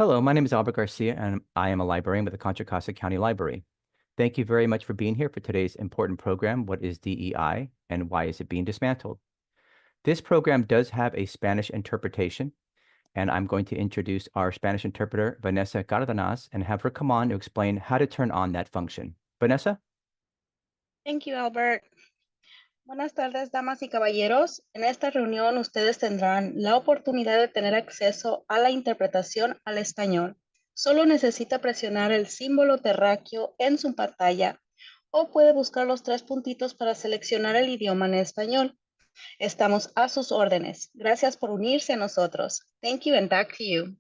Hello, my name is Albert Garcia, and I am a librarian with the Contra Costa County Library. Thank you very much for being here for today's important program, What is DEI and Why is it being dismantled? This program does have a Spanish interpretation, and I'm going to introduce our Spanish interpreter, Vanessa Cardenas, and have her come on to explain how to turn on that function. Vanessa? Thank you, Albert. Buenas tardes, damas y caballeros. En esta reunión ustedes tendrán la oportunidad de tener acceso a la interpretación al español. Solo necesita presionar el símbolo terráqueo en su pantalla o puede buscar los 3 puntitos para seleccionar el idioma en español. Estamos a sus órdenes. Gracias por unirse a nosotros. Thank you and back to you.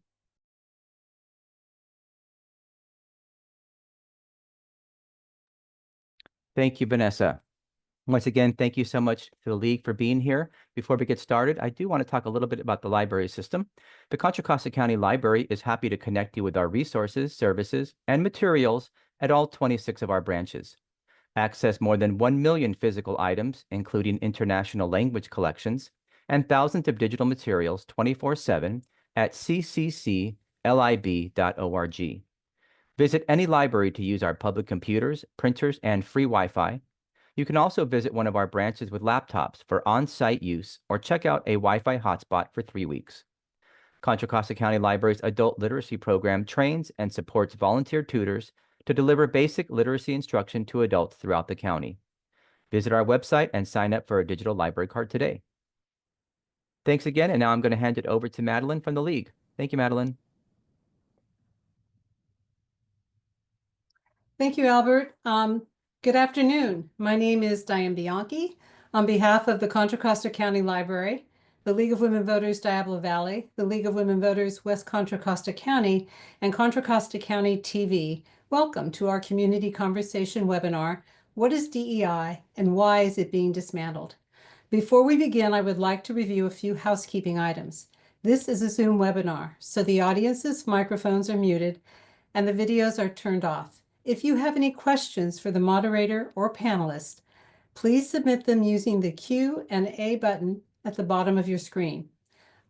Thank you, Vanessa. Once again, thank you so much to the League for being here. Before we get started, I do want to talk a little bit about the library system. The Contra Costa County Library is happy to connect you with our resources, services, and materials at all 26 of our branches. Access more than 1 million physical items, including international language collections, and thousands of digital materials 24/7 at ccclib.org. Visit any library to use our public computers, printers, and free Wi-Fi. You can also visit one of our branches with laptops for on-site use or check out a Wi-Fi hotspot for 3 weeks. Contra Costa County Library's adult literacy program trains and supports volunteer tutors to deliver basic literacy instruction to adults throughout the county. Visit our website and sign up for a digital library card today. Thanks again, and now I'm going to hand it over to Madeline from the League. Thank you, Madeline. Thank you, Albert. Good afternoon. My name is Diane Bianchi. On behalf of the Contra Costa County Library, the League of Women Voters Diablo Valley, the League of Women Voters West Contra Costa County, and Contra Costa County TV, welcome to our community conversation webinar, What is DEI and why is it being dismantled? Before we begin, I would like to review a few housekeeping items. This is a Zoom webinar, so the audience's microphones are muted and the videos are turned off. If you have any questions for the moderator or panelist, please submit them using the Q&A button at the bottom of your screen.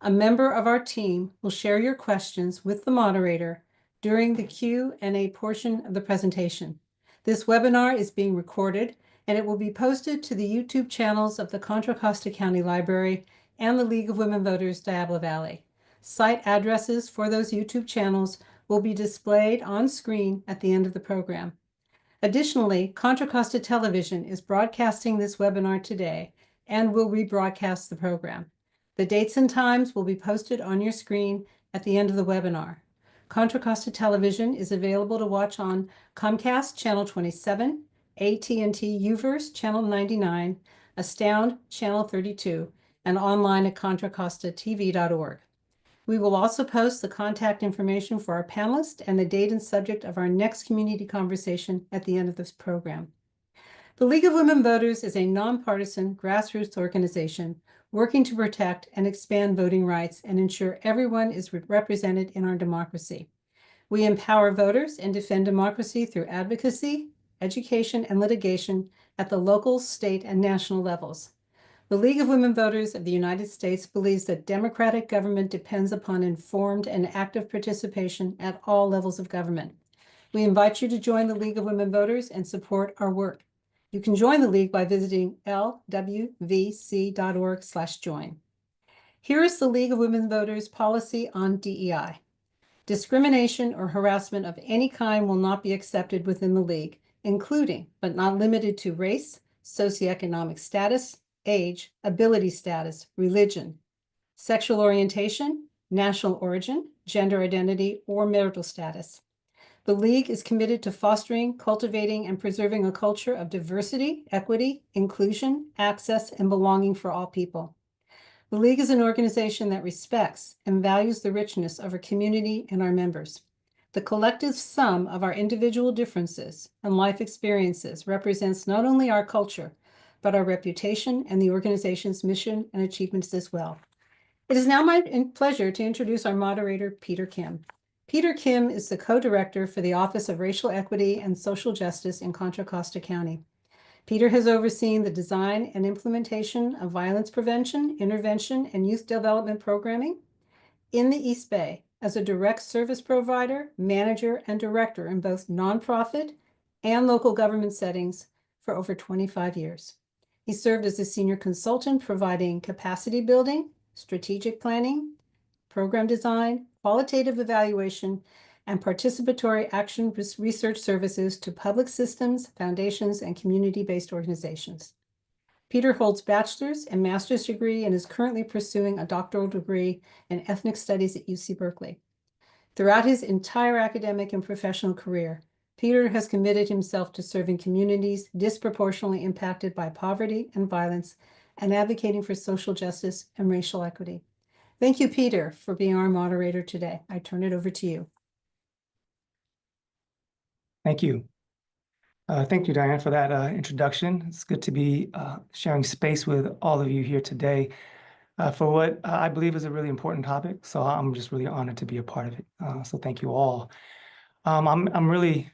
A member of our team will share your questions with the moderator during the Q&A portion of the presentation. This webinar is being recorded and it will be posted to the YouTube channels of the Contra Costa County Library and the League of Women Voters Diablo Valley. Site addresses for those YouTube channels will be displayed on screen at the end of the program. Additionally, Contra Costa Television is broadcasting this webinar today and will rebroadcast the program. The dates and times will be posted on your screen at the end of the webinar. Contra Costa Television is available to watch on Comcast Channel 27, AT&T UVerse Channel 99, Astound Channel 32, and online at contracostatv.org. We will also post the contact information for our panelists and the date and subject of our next community conversation at the end of this program. The League of Women Voters is a nonpartisan grassroots organization working to protect and expand voting rights and ensure everyone is represented in our democracy. We empower voters and defend democracy through advocacy, education, and litigation at the local, state, and national levels. The League of Women Voters of the United States believes that democratic government depends upon informed and active participation at all levels of government. We invite you to join the League of Women Voters and support our work. You can join the League by visiting lwvc.org/join. Here is the League of Women Voters policy on DEI. Discrimination or harassment of any kind will not be accepted within the League, including, but not limited to, race, socioeconomic status, age, ability status, religion, sexual orientation, national origin, gender identity, or marital status. The League is committed to fostering, cultivating, and preserving a culture of diversity, equity, inclusion, access, and belonging for all people. The League is an organization that respects and values the richness of our community and our members. The collective sum of our individual differences and life experiences represents not only our culture, but our reputation and the organization's mission and achievements as well. It is now my pleasure to introduce our moderator, Peter Kim. Peter Kim is the co-director for the Office of Racial Equity and Social Justice in Contra Costa County. Peter has overseen the design and implementation of violence prevention, intervention, and youth development programming in the East Bay, as a direct service provider, manager, and director in both nonprofit and local government settings for over 25 years. He served as a senior consultant providing capacity building, strategic planning, program design, qualitative evaluation, and participatory action research services to public systems, foundations, and community-based organizations. Peter holds bachelor's and master's degree and is currently pursuing a doctoral degree in ethnic studies at UC Berkeley. Throughout his entire academic and professional career, Peter has committed himself to serving communities disproportionately impacted by poverty and violence and advocating for social justice and racial equity. Thank you, Peter, for being our moderator today. I turn it over to you. Thank you. Thank you, Diane, for that introduction. It's good to be sharing space with all of you here today for what I believe is a really important topic. So I'm just really honored to be a part of it. So thank you all. I'm really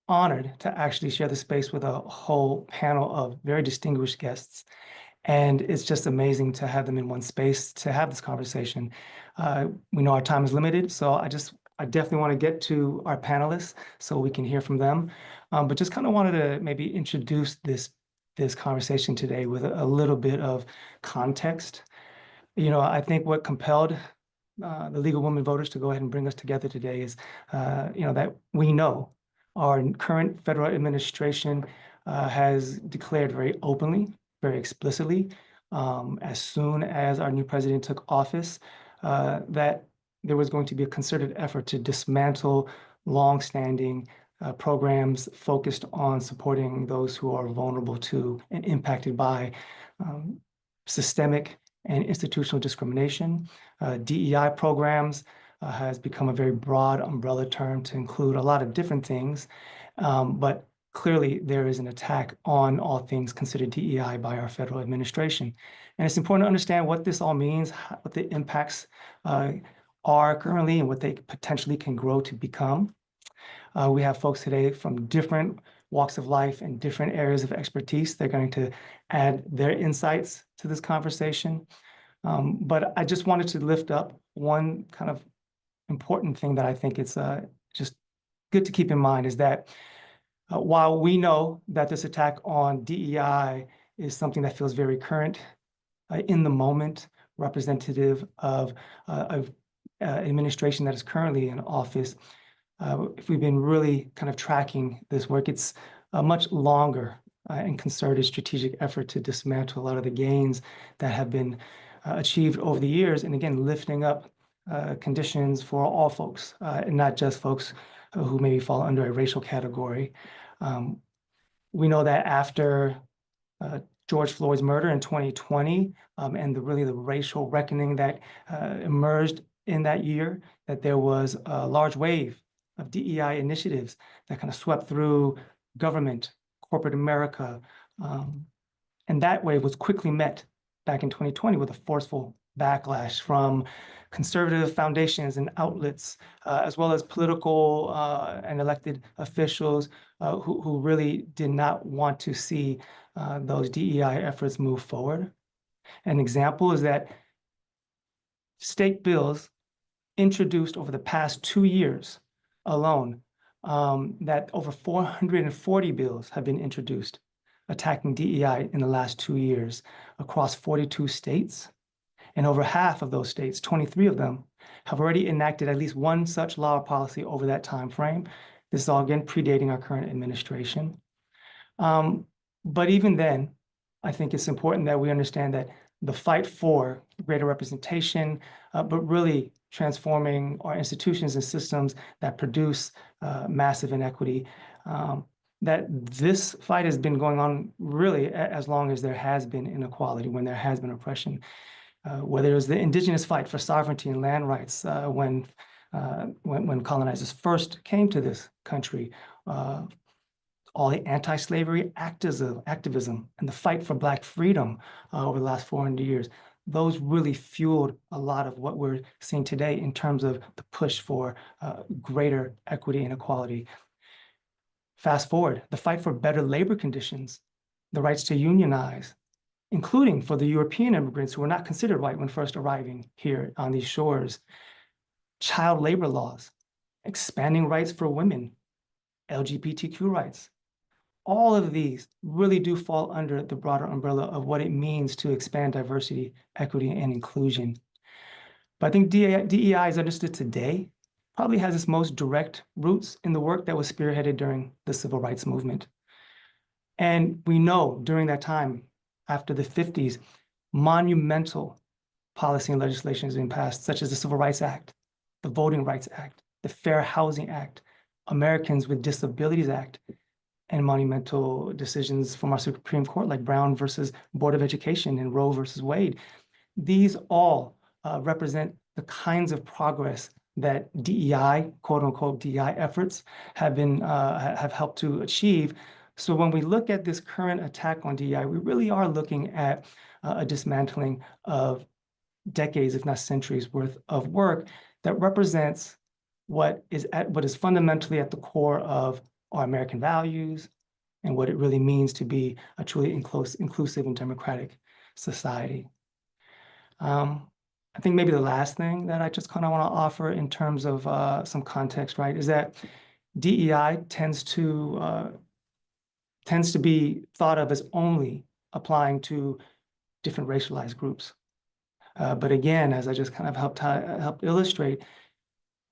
honored to actually share the space with a whole panel of very distinguished guests. And it's just amazing to have them in one space to have this conversation. We know our time is limited, so I definitely want to get to our panelists so we can hear from them. But just kind of wanted to maybe introduce this conversation today with a little bit of context. You know, I think what compelled the League of Women Voters to go ahead and bring us together today is, that we know our current federal administration has declared very openly, very explicitly, as soon as our new president took office, that there was going to be a concerted effort to dismantle longstanding programs focused on supporting those who are vulnerable to and impacted by systemic and institutional discrimination. DEI programs has become a very broad umbrella term to include a lot of different things, but clearly there is an attack on all things considered DEI by our federal administration. And it's important to understand what this all means, what the impacts are currently and what they potentially can grow to become. We have folks today from different walks of life and different areas of expertise. They're going to add their insights to this conversation. But I just wanted to lift up one kind of important thing that I think it's just good to keep in mind is that while we know that this attack on DEI is something that feels very current, in the moment, representative of administration that is currently in office, if we've been really kind of tracking this work, it's a much longer and concerted strategic effort to dismantle a lot of the gains that have been achieved over the years, and again, lifting up conditions for all folks, and not just folks who maybe fall under a racial category. We know that after George Floyd's murder in 2020, and the racial reckoning that emerged in that year, that there was a large wave of DEI initiatives that kind of swept through government, corporate America. And that wave was quickly met back in 2020 with a forceful backlash from conservative foundations and outlets, as well as political and elected officials who really did not want to see those DEI efforts move forward. An example is that state bills introduced over the past 2 years alone, that over 440 bills have been introduced attacking DEI in the last 2 years across 42 states. And over half of those states, 23 of them, have already enacted at least one such law or policy over that time frame. This is all, again, predating our current administration. But even then, I think it's important that we understand that the fight for greater representation, but really transforming our institutions and systems that produce massive inequity, that this fight has been going on really as long as there has been inequality, when there has been oppression. Whether it was the indigenous fight for sovereignty and land rights when colonizers first came to this country, all the anti-slavery activism and the fight for Black freedom over the last 400 years, those really fueled a lot of what we're seeing today in terms of the push for greater equity and equality. Fast forward, the fight for better labor conditions, the rights to unionize, including for the European immigrants who were not considered white when first arriving here on these shores. child labor laws, expanding rights for women, LGBTQ rights. All of these really do fall under the broader umbrella of what it means to expand diversity, equity, and inclusion. But I think DEI is understood today, probably has its most direct roots in the work that was spearheaded during the civil rights movement. And we know during that time, after the 50s, monumental policy and legislation has been passed, such as the Civil Rights Act, the Voting Rights Act, the Fair Housing Act, Americans with Disabilities Act, and monumental decisions from our Supreme Court, like Brown versus Board of Education and Roe versus Wade. These all represent the kinds of progress that DEI, quote unquote, DEI efforts have helped to achieve. So when we look at this current attack on DEI, we really are looking at a dismantling of decades, if not centuries worth of work that represents what is fundamentally at the core of our American values and what it really means to be a truly inclusive and democratic society. I think maybe the last thing that I just kind of want to offer in terms of some context, right, is that DEI tends to be thought of as only applying to different racialized groups. But again, as I just kind of helped illustrate,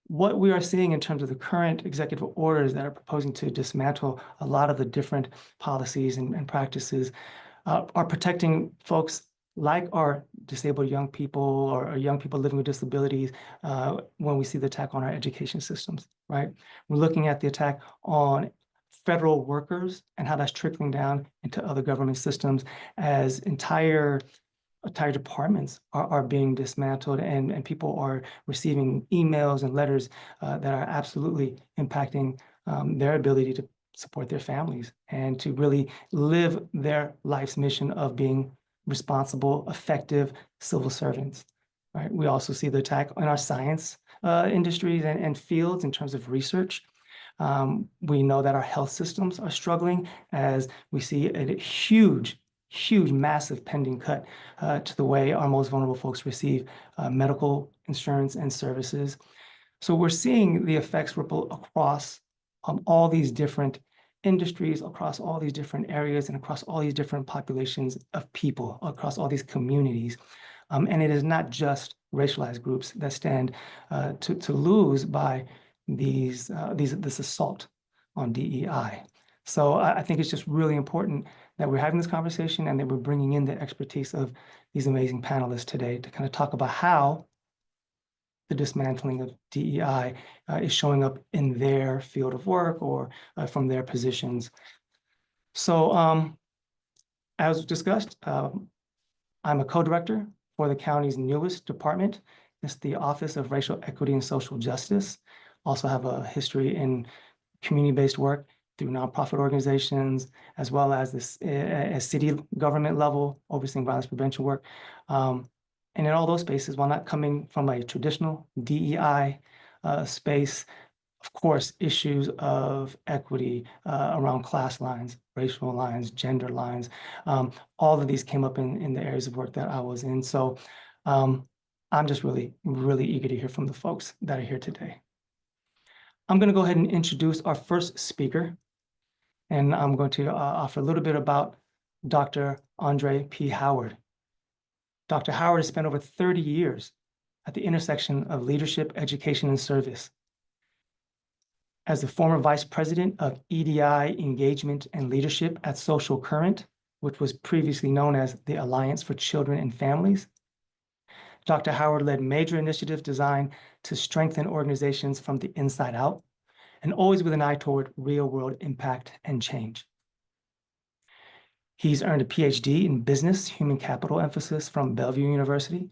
what we are seeing in terms of the current executive orders that are proposing to dismantle a lot of the different policies and practices are protecting folks like our disabled young people or young people living with disabilities when we see the attack on our education systems, right? We're looking at the attack on federal workers and how that's trickling down into other government systems as entire departments are being dismantled and people are receiving emails and letters that are absolutely impacting their ability to support their families and to really live their life's mission of being responsible, effective civil servants, right? We also see the attack on our science industries and fields in terms of research. We know that our health systems are struggling as we see a huge, massive pending cut to the way our most vulnerable folks receive medical insurance and services. So we're seeing the effects ripple across all these different industries, across all these different areas, and across all these different populations of people, across all these communities. And it is not just racialized groups that stand to lose by this assault on DEI. So I think it's just really important that we're having this conversation and that we're bringing in the expertise of these amazing panelists today to kind of talk about how the dismantling of DEI is showing up in their field of work or from their positions. So as discussed, I'm a co-director for the county's newest department. It's the Office of Racial Equity and Social Justice. Also have a history in community-based work through nonprofit organizations, as well as this at city government level, overseeing violence prevention work. And in all those spaces, while not coming from a traditional DEI space, of course, issues of equity around class lines, racial lines, gender lines, all of these came up in the areas of work that I was in. So I'm just really, really eager to hear from the folks that are here today. I'm going to go ahead and introduce our first speaker, and I'm going to offer a little bit about Dr. Andre P. Howard. Dr. Howard has spent over 30 years at the intersection of leadership, education, and service. As the former vice president of EDI Engagement and Leadership at Social Current, which was previously known as the Alliance for Children and Families, Dr. Howard led major initiatives designed to strengthen organizations from the inside out, and always with an eye toward real-world impact and change. He's earned a PhD in business human capital emphasis from Bellevue University,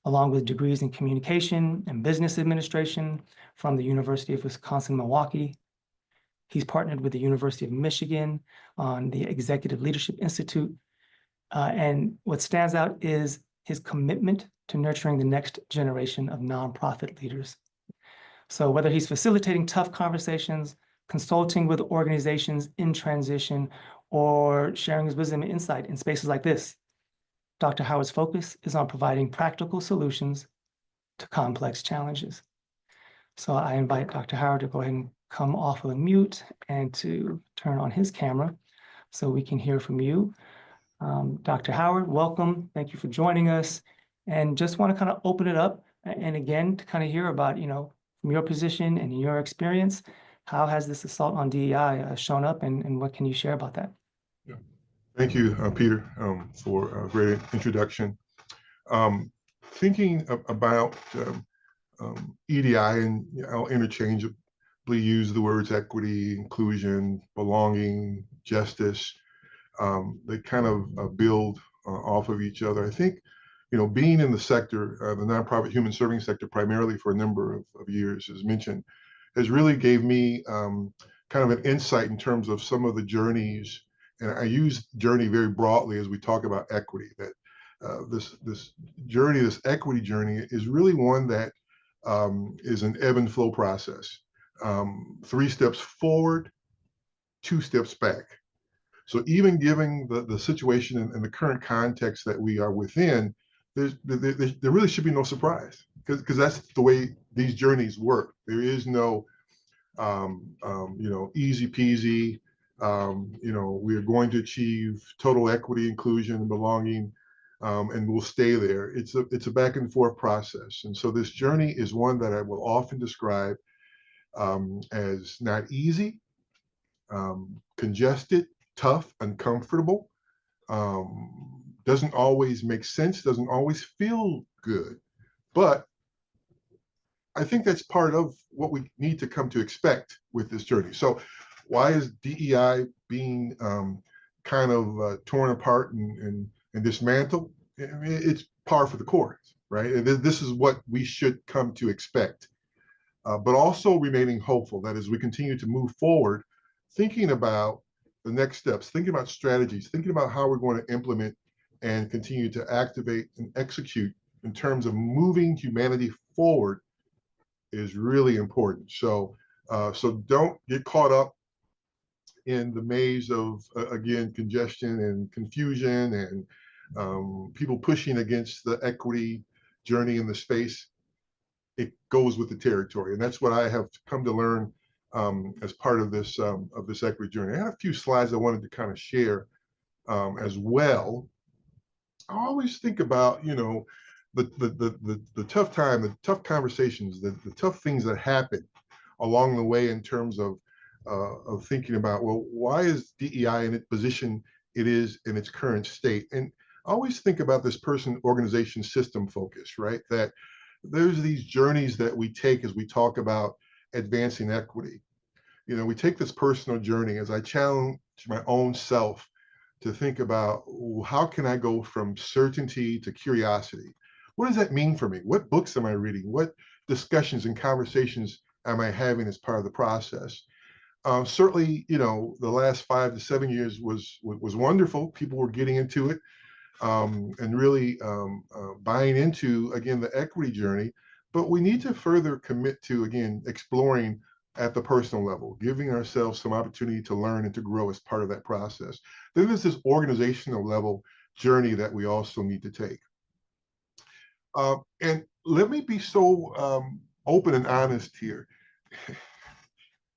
along with degrees in communication and business administration from the University of Wisconsin-Milwaukee. He's partnered with the University of Michigan on the Executive Leadership Institute. And what stands out is his commitment to nurturing the next generation of nonprofit leaders. So whether he's facilitating tough conversations, consulting with organizations in transition, or sharing his wisdom and insight in spaces like this, Dr. Howard's focus is on providing practical solutions to complex challenges. So I invite Dr. Howard to go ahead and come off of mute and to turn on his camera so we can hear from you. Dr. Howard, welcome. Thank you for joining us. And just want to kind of open it up and again to kind of hear about, from your position and your experience, how has this assault on DEI shown up and what can you share about that? Yeah. Thank you, Peter, for a great introduction. Thinking about EDI, and I'll interchangeably use the words equity, inclusion, belonging, justice. They kind of build off of each other. I think, being in the sector, the nonprofit human serving sector, primarily for a number of years, as mentioned, has really gave me kind of an insight in terms of some of the journeys. And I use journey very broadly as we talk about equity, that this journey, this equity journey, is really one that is an ebb and flow process. 3 steps forward, 2 steps back. So even given the situation and the current context that we are within, there really should be no surprise, because that's the way these journeys work. There is no, easy peasy. We are going to achieve total equity, inclusion, and belonging, and we'll stay there. It's a back and forth process, and so this journey is one that I will often describe as not easy, congested, tough, uncomfortable, doesn't always make sense, doesn't always feel good, but I think that's part of what we need to come to expect with this journey. So why is DEI being kind of torn apart and dismantled? I mean, it's par for the course, right? This is what we should come to expect, but also remaining hopeful that as we continue to move forward, thinking about the next steps, thinking about strategies, thinking about how we're going to implement and continue to activate and execute in terms of moving humanity forward is really important. So don't get caught up in the maze of, again, congestion and confusion and people pushing against the equity journey in the space. It goes with the territory. And that's what I have come to learn as part of this equity journey. I had a few slides I wanted to kind of share as well. I always think about, the tough time, the tough conversations, the tough things that happen along the way in terms of thinking about, well, why is DEI in its position it is in its current state? And I always think about this person, organization, system focus, right? That there's these journeys that we take as we talk about advancing equity. We take this personal journey as I challenge my own self to think about, how can I go from certainty to curiosity? What does that mean for me? What books am I reading? What discussions and conversations am I having as part of the process? Certainly, the last 5 to 7 years was wonderful. People were getting into it and really buying into, again, the equity journey. But we need to further commit to, again, exploring at the personal level, giving ourselves some opportunity to learn and to grow as part of that process. Then there's this organizational level journey that we also need to take. And let me be so open and honest here.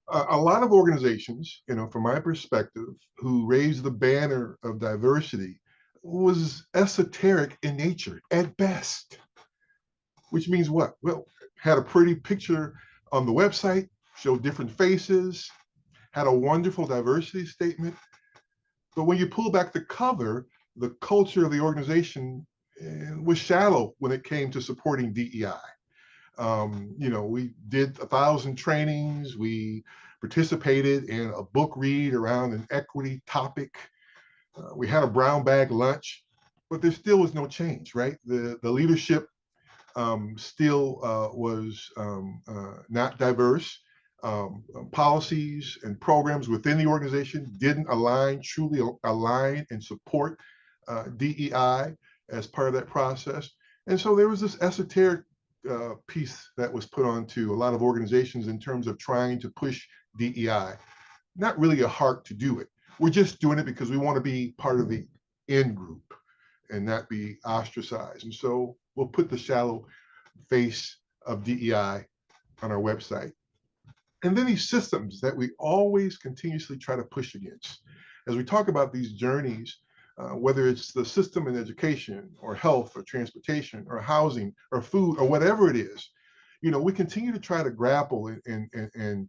A lot of organizations, from my perspective, who raise the banner of diversity was esoteric in nature at best, which means what? Well, had a pretty picture on the website, showed different faces, had a wonderful diversity statement. But when you pull back the cover, the culture of the organization was shallow when it came to supporting DEI. We did 1,000 trainings. We participated in a book read around an equity topic. We had a brown bag lunch, but there still was no change, right? The leadership still was not diverse. Policies and programs within the organization didn't truly align and support DEI as part of that process. And so there was this esoteric piece that was put onto a lot of organizations in terms of trying to push DEI. Not really a heart to do it. We're just doing it because we want to be part of the in group and not be ostracized. And so we'll put the shallow face of DEI on our website. And then these systems that we always continuously try to push against. As we talk about these journeys, whether it's the system in education or health or transportation or housing or food or whatever it is, you know, we continue to try to grapple and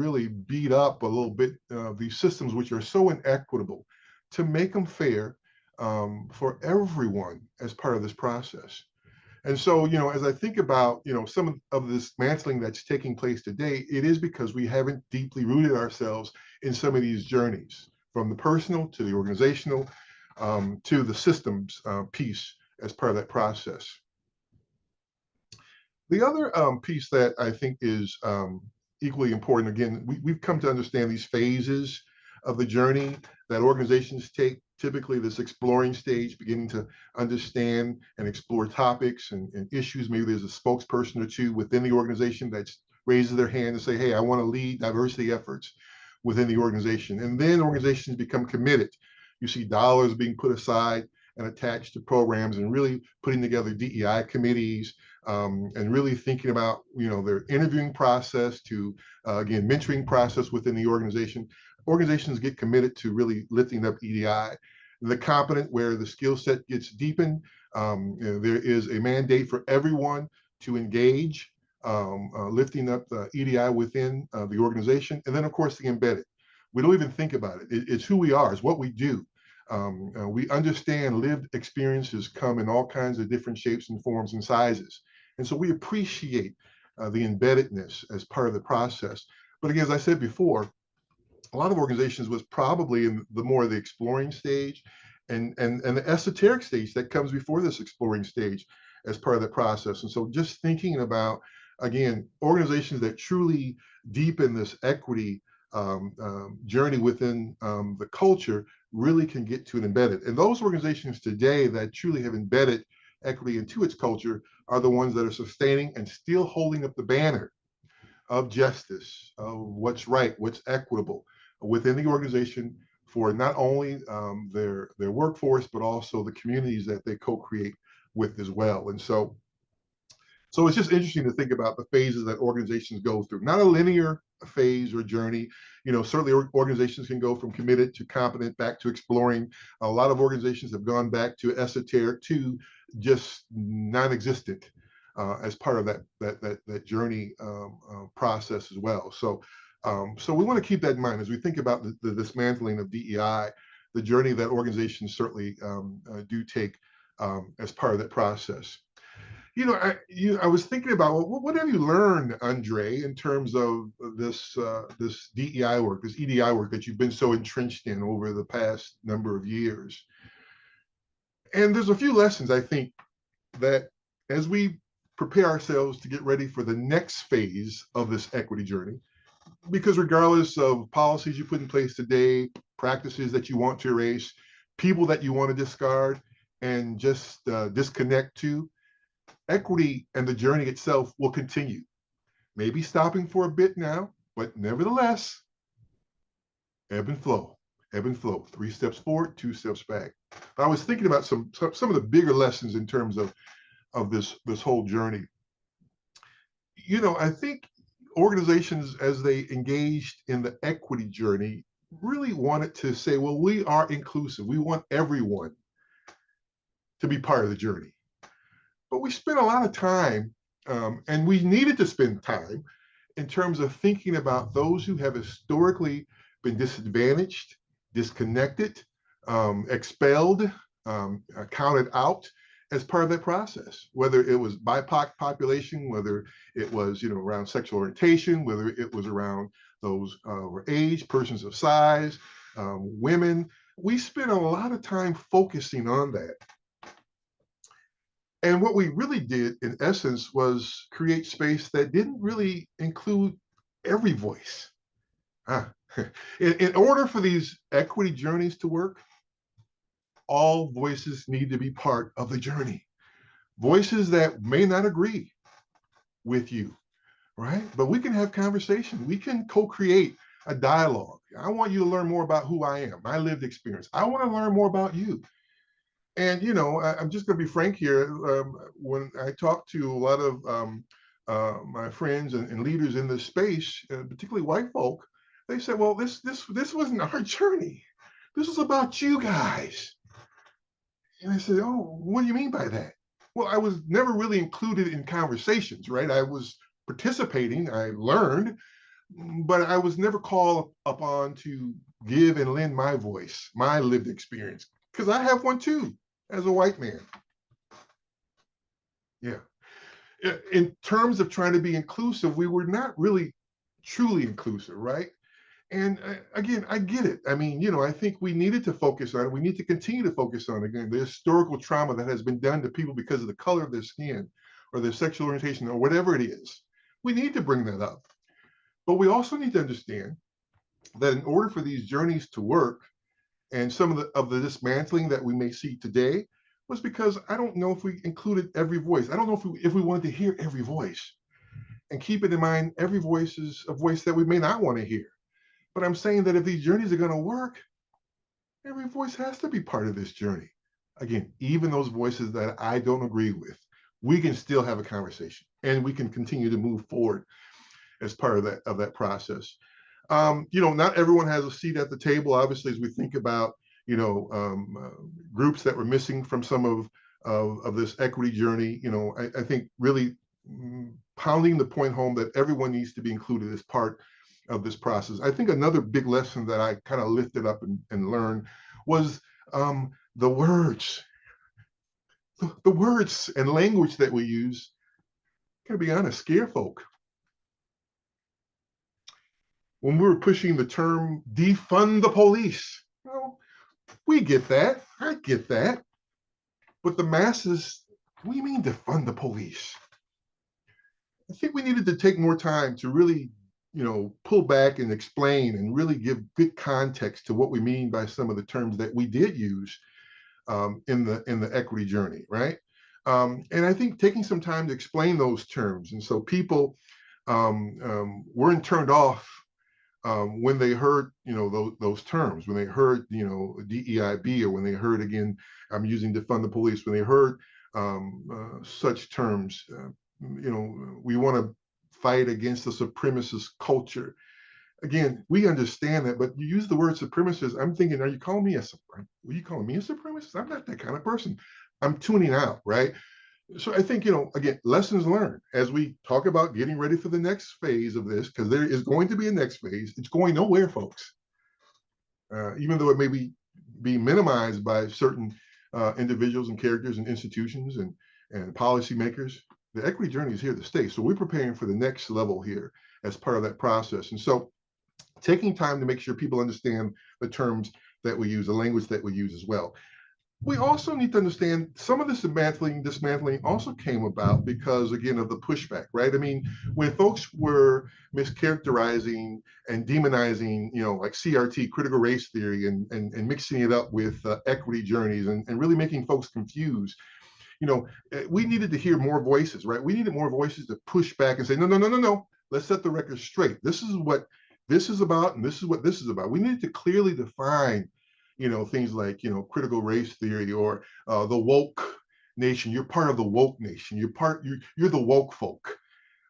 really beat up a little bit these systems which are so inequitable to make them fair for everyone as part of this process. And so, you know, as I think about, you know, some of this dismantling that's taking place today, it is because we haven't deeply rooted ourselves in some of these journeys, from the personal to the organizational to the systems piece as part of that process. The other piece that I think is equally important, again, we've come to understand these phases of the journey that organizations take, typically this exploring stage, beginning to understand and explore topics and issues. Maybe there's a spokesperson or two within the organization that raises their hand and say, hey, I want to lead diversity efforts within the organization. And then organizations become committed. You see dollars being put aside and attached to programs and really putting together DEI committees and really thinking about, you know, their interviewing process to, again, mentoring process within the organization. Organizations get committed to really lifting up EDI. The competent, where the skill set gets deepened, you know, there is a mandate for everyone to engage, lifting up the EDI within the organization. And then, of course, the embedded. We don't even think about it. It's who we are, it's what we do. We understand lived experiences come in all kinds of different shapes and forms and sizes. And so we appreciate the embeddedness as part of the process. But again, as I said before, a lot of organizations was probably in the more of the exploring stage and the esoteric stage that comes before this exploring stage as part of the process. And so just thinking about, again, organizations that truly deepen this equity journey within the culture really can get to an embedded. And those organizations today that truly have embedded equity into its culture are the ones that are sustaining and still holding up the banner of justice, of what's right, what's equitable within the organization for not only their workforce, but also the communities that they co-create with as well. And so it's just interesting to think about the phases that organizations go through. Not a linear phase or journey. You know, certainly organizations can go from committed to competent back to exploring. A lot of organizations have gone back to esoteric to just non-existent as part of that journey process as well. So we want to keep that in mind as we think about the dismantling of DEI, the journey that organizations certainly do take as part of that process. You know, I was thinking about what have you learned, Andre, in terms of this DEI work, this EDI work that you've been so entrenched in over the past number of years? And there's a few lessons, I think, that as we prepare ourselves to get ready for the next phase of this equity journey, because regardless of policies you put in place today, practices that you want to erase, people that you want to discard and just disconnect to, equity and the journey itself will continue. Maybe stopping for a bit now, but nevertheless, ebb and flow, 3 steps forward, 2 steps back. I was thinking about some of the bigger lessons in terms of this whole journey. You know, I think organizations, as they engaged in the equity journey, really wanted to say, well, we are inclusive. We want everyone to be part of the journey. But we spent a lot of time, and we needed to spend time in terms of thinking about those who have historically been disadvantaged, disconnected, expelled, counted out as part of that process, whether it was BIPOC population, whether it was, you know, around sexual orientation, whether it was around those age, persons of size, women. We spent a lot of time focusing on that. And what we really did, in essence, was create space that didn't really include every voice. In order for these equity journeys to work, all voices need to be part of the journey. Voices that may not agree with you, right? But we can have conversation. We can co-create a dialogue. I want you to learn more about who I am, my lived experience. I want to learn more about you. And, you know, I'm just going to be frank here. When I talk to a lot of my friends and leaders in this space, particularly white folk, they said, well, this wasn't our journey. This was about you guys. And I said, oh, what do you mean by that? Well, I was never really included in conversations, right? I was participating, I learned, but I was never called upon to give and lend my voice, my lived experience, because I have one too, as a white man. Yeah. In terms of trying to be inclusive, we were not really truly inclusive, right? And again, I get it. I mean, you know, I think we needed to focus on it. We need to continue to focus on, again, the historical trauma that has been done to people because of the color of their skin or their sexual orientation or whatever it is. We need to bring that up. But we also need to understand that in order for these journeys to work, and some of the dismantling that we may see today was because I don't know if we included every voice. I don't know if we wanted to hear every voice. And keep it in mind, every voice is a voice that we may not want to hear. But I'm saying that if these journeys are going to work, every voice has to be part of this journey. Again, even those voices that I don't agree with, we can still have a conversation and we can continue to move forward as part of that process. You know, not everyone has a seat at the table. Obviously, as we think about, you know, groups that were missing from some of this equity journey, you know, I think really pounding the point home that everyone needs to be included as part of this process. I think another big lesson that I kind of lifted up and learned was the words. The words and language that we use, gotta be honest, scare folk. When we were pushing the term defund the police, well, we get that, I get that. But the masses, what do you mean defund the police? I think we needed to take more time to really, you know, pull back and explain and really give good context to what we mean by some of the terms that we did use in the equity journey, right? And I think taking some time to explain those terms, and so people weren't turned off when they heard, you know, those terms, when they heard, you know, DEIB, or when they heard, again, I'm using defund the police, when they heard such terms, you know, we want to fight against the supremacist culture. Again, we understand that, but you use the word supremacist, I'm thinking, are you calling me a supremacist? I'm not that kind of person. I'm tuning out, right? So I think, you know, again, lessons learned as we talk about getting ready for the next phase of this, because there is going to be a next phase. It's going nowhere, folks. Even though it may be minimized by certain individuals and characters and institutions and policymakers, the equity journey is here to stay. So we're preparing for the next level here as part of that process. And so taking time to make sure people understand the terms that we use, the language that we use as well. We also need to understand some of this dismantling also came about because, again, of the pushback, right? I mean, when folks were mischaracterizing and demonizing, you know, like CRT, critical race theory, and mixing it up with equity journeys and really making folks confused, you know, we needed to hear more voices, right? We needed more voices to push back and say, no. Let's set the record straight. This is what this is about, and this is what this is about. We needed to clearly define, you know, things like, you know, critical race theory or the woke nation. You're part of the woke nation. You're the woke folk.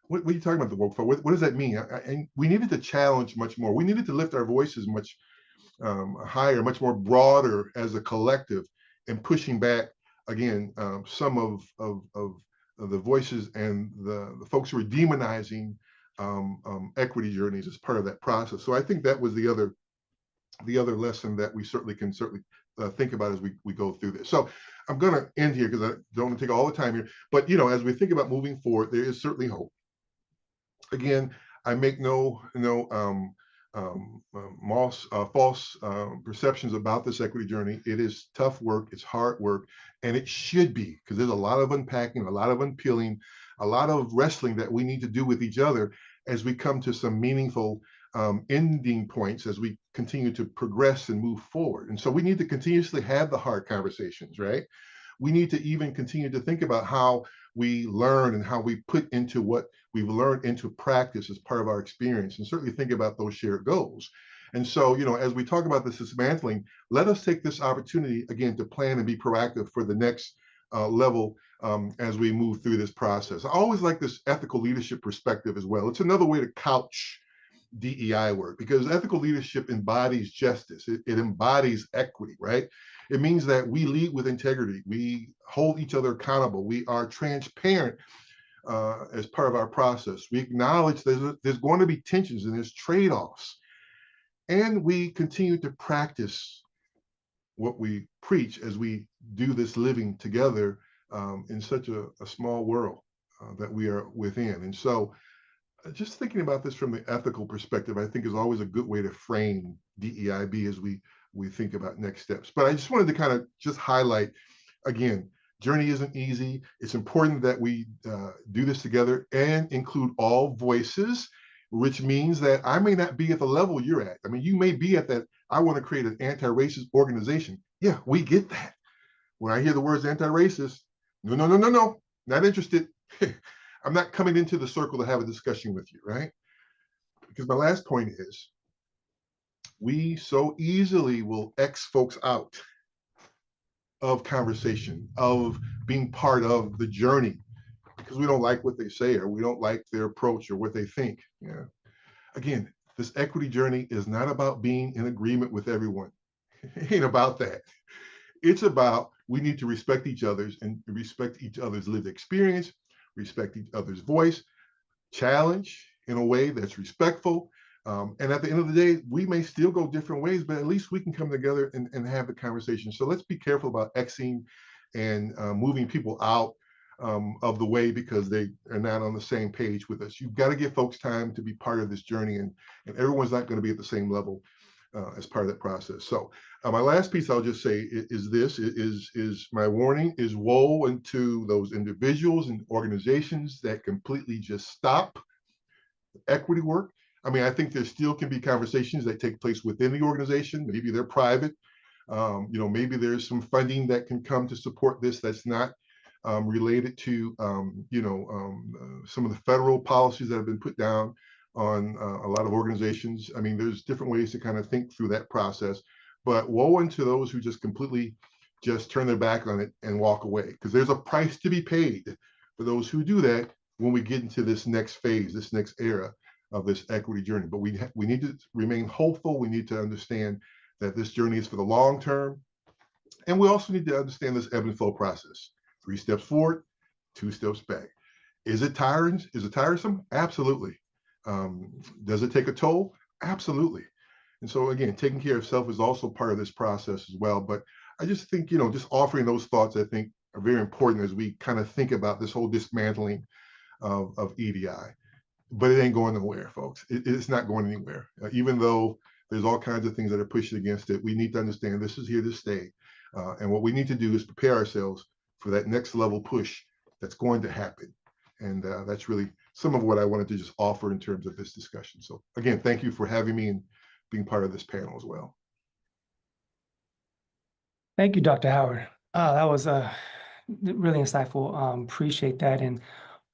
What are you talking about, the woke folk? What does that mean? And we needed to challenge much more. We needed to lift our voices much higher, much more broader as a collective, and pushing back again some of the voices and the folks who are demonizing equity journeys as part of that process. So I think that was the other lesson that we can think about as we go through this. So I'm going to end here because I don't want to take all the time here. But, you know, as we think about moving forward, there is certainly hope. Again, I make no false perceptions about this equity journey. It is tough work, it's hard work, and it should be, because there's a lot of unpacking, a lot of unpeeling, a lot of wrestling that we need to do with each other as we come to some meaningful ending points as we continue to progress and move forward. And so we need to continuously have the hard conversations, right? We need to even continue to think about how we learn and how we put into what we've learned into practice as part of our experience, and certainly think about those shared goals. And so, you know, as we talk about this dismantling, let us take this opportunity again to plan and be proactive for the next level as we move through this process. I always like this ethical leadership perspective as well. It's another way to couch DEI work, because ethical leadership embodies justice. It embodies equity, right? It means that we lead with integrity. We hold each other accountable. We are transparent as part of our process. We acknowledge there's going to be tensions and there's trade-offs. And we continue to practice what we preach as we do this living together in such a small world that we are within. And so just thinking about this from the ethical perspective, I think is always a good way to frame DEIB as we think about next steps. But I just wanted to kind of just highlight, again, journey isn't easy. It's important that we do this together and include all voices, which means that I may not be at the level you're at. I mean, you may be at that, I want to create an anti-racist organization. Yeah, we get that. When I hear the words anti-racist, no, not interested. I'm not coming into the circle to have a discussion with you, right? Because my last point is, we so easily will X folks out of conversation, of being part of the journey, because we don't like what they say or we don't like their approach or what they think. Yeah. Again, this equity journey is not about being in agreement with everyone. It ain't about that. It's about, we need to respect each other's and respect each other's lived experience, respect each other's voice, challenge in a way that's respectful. And at the end of the day, we may still go different ways, but at least we can come together and have the conversation. So let's be careful about Xing and moving people out of the way because they are not on the same page with us. You've got to give folks time to be part of this journey, and everyone's not going to be at the same level as part of that process. So my last piece I'll just say is this, is my warning is woe unto those individuals and organizations that completely just stop equity work. I mean, I think there still can be conversations that take place within the organization. Maybe they're private. Maybe there's some funding that can come to support this that's not related to, some of the federal policies that have been put down on a lot of organizations. I mean, there's different ways to kind of think through that process. But woe unto those who just completely just turn their back on it and walk away, because there's a price to be paid for those who do that when we get into this next phase, this next era of this equity journey. But we need to remain hopeful. We need to understand that this journey is for the long term. And we also need to understand this ebb and flow process. 3 steps forward, 2 steps back. Is it tiring? Is it tiresome? Absolutely. Does it take a toll? Absolutely. And so again, taking care of self is also part of this process as well. But I just think, just offering those thoughts, I think, are very important as we kind of think about this whole dismantling of EDI. But it ain't going nowhere, folks. It's not going anywhere. Even though there's all kinds of things that are pushing against it, we need to understand this is here to stay. And what we need to do is prepare ourselves for that next level push that's going to happen. And that's really some of what I wanted to just offer in terms of this discussion. So again, thank you for having me and being part of this panel as well. Thank you, Dr. Howard. That was really insightful. Appreciate that. And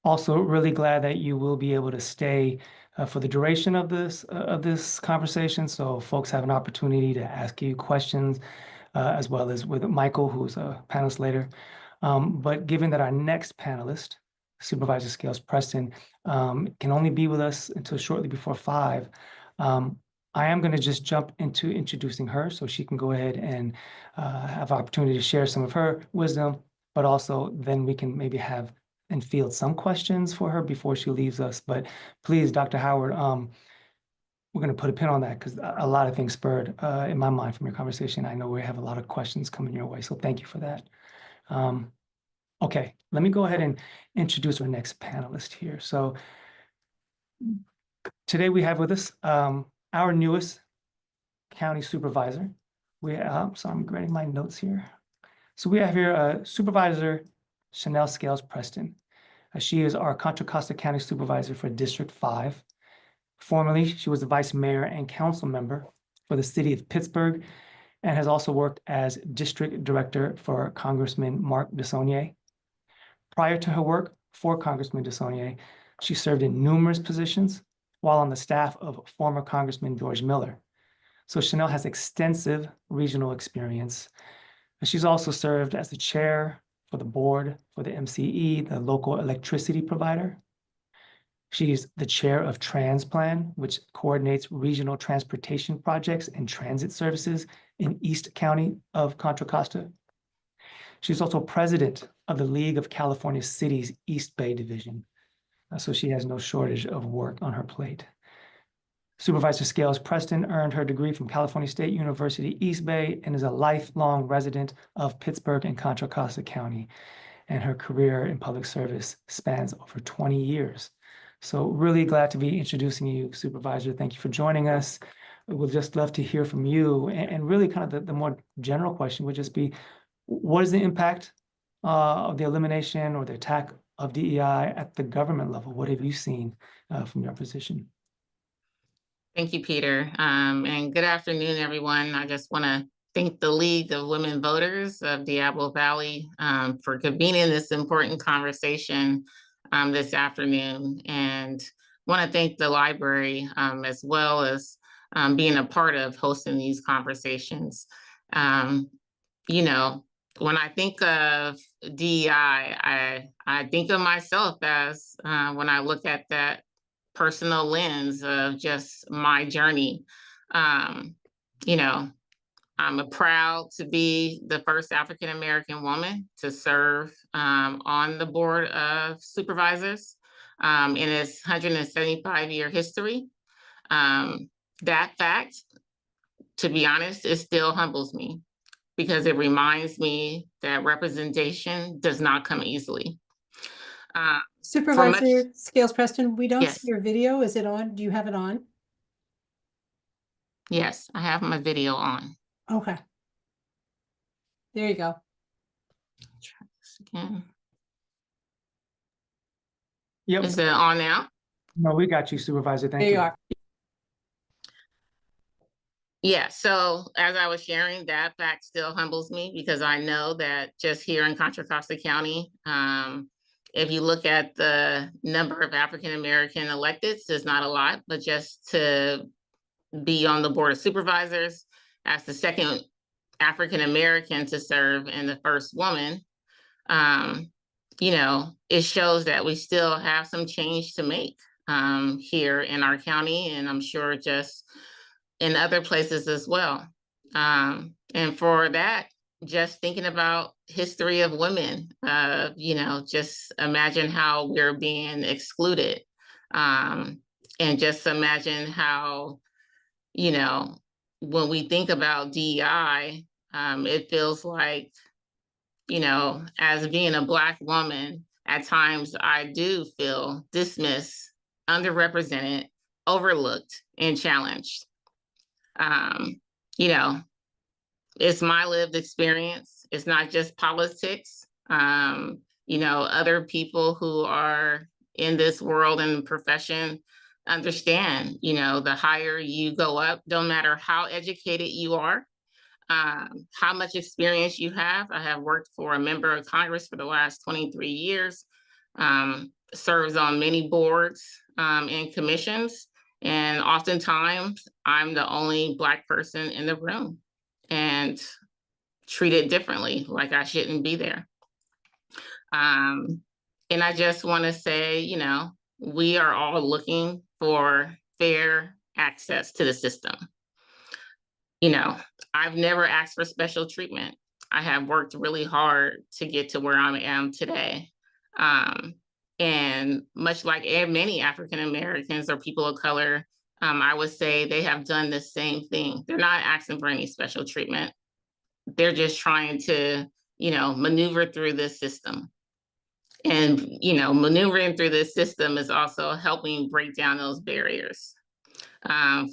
also really glad that you will be able to stay for the duration of this conversation. So folks have an opportunity to ask you questions, as well as with Michael, who's a panelist later. But given that our next panelist, Supervisor Scales Preston, can only be with us until shortly before 5, I am going to just jump into introducing her so she can go ahead and have opportunity to share some of her wisdom, but also then we can maybe have and field some questions for her before she leaves us. But please, Dr. Howard, we're going to put a pin on that because a lot of things spurred in my mind from your conversation. I know we have a lot of questions coming your way, so thank you for that. Okay, let me go ahead and introduce our next panelist here. So today we have with us our newest county supervisor. So I'm grading my notes here. So we have here Supervisor Shanelle Scales Preston. She is our Contra Costa County Supervisor for District 5. Formerly, she was the Vice Mayor and Council Member for the City of Pittsburgh and has also worked as District Director for Congressman Mark DeSaulnier. Prior to her work for Congressman DeSaulnier, she served in numerous positions while on the staff of former Congressman George Miller. So Shanelle has extensive regional experience. And she's also served as the chair for the board, for the MCE, the local electricity provider. She's the chair of Transplan, which coordinates regional transportation projects and transit services in East County of Contra Costa. She's also president of the League of California Cities East Bay Division. So she has no shortage of work on her plate. Supervisor Scales Preston earned her degree from California State University East Bay and is a lifelong resident of Pittsburgh and Contra Costa County. And her career in public service spans over 20 years. So really glad to be introducing you, Supervisor. Thank you for joining us. We'd just love to hear from you. And really kind of the more general question would just be, what is the impact of the elimination or the attack of DEI at the government level? What have you seen from your position? Thank you, Peter. And good afternoon, everyone. I just want to thank the League of Women Voters of Diablo Valley for convening this important conversation this afternoon. And want to thank the library as well as being a part of hosting these conversations. You know, when I think of DEI, I think of myself as when I look at that personal lens of just my journey. You know, I'm proud to be the first African-American woman to serve on the Board of Supervisors in its 175-year history. That fact, to be honest, it still humbles me because it reminds me that representation does not come easily. Supervisor Scales Preston, we don't Yes. see your video. Is it on? Do you have it on? Yes, I have my video on. Okay. There you go. Try this again. Yep. Is it on now? No, we got you, Supervisor. Thank There you. you are. Yeah, so as I was sharing, that fact still humbles me because I know that just here in Contra Costa County, if you look at the number of African-American electeds, it's not a lot, but just to be on the Board of Supervisors as the second African-American to serve and the first woman, you know, it shows that we still have some change to make here in our county, and I'm sure just in other places as well. And for that, just thinking about history of women, you know, just imagine how we're being excluded. And just imagine how, you know, when we think about DEI, it feels like, you know, as being a Black woman, at times I do feel dismissed, underrepresented, overlooked, and challenged. You know, it's my lived experience. It's not just politics. You know, other people who are in this world and profession understand, you know, the higher you go up, don't matter how educated you are, how much experience you have. I have worked for a member of Congress for the last 23 years, serves on many boards and commissions. And oftentimes I'm the only Black person in the room and treated differently, like I shouldn't be there. And I just want to say, you know, we are all looking for fair access to the system. You know, I've never asked for special treatment. I have worked really hard to get to where I am today. And much like many African Americans or people of color, I would say they have done the same thing. They're not asking for any special treatment. They're just trying to, you know, maneuver through this system. And, you know, maneuvering through this system is also helping break down those barriers.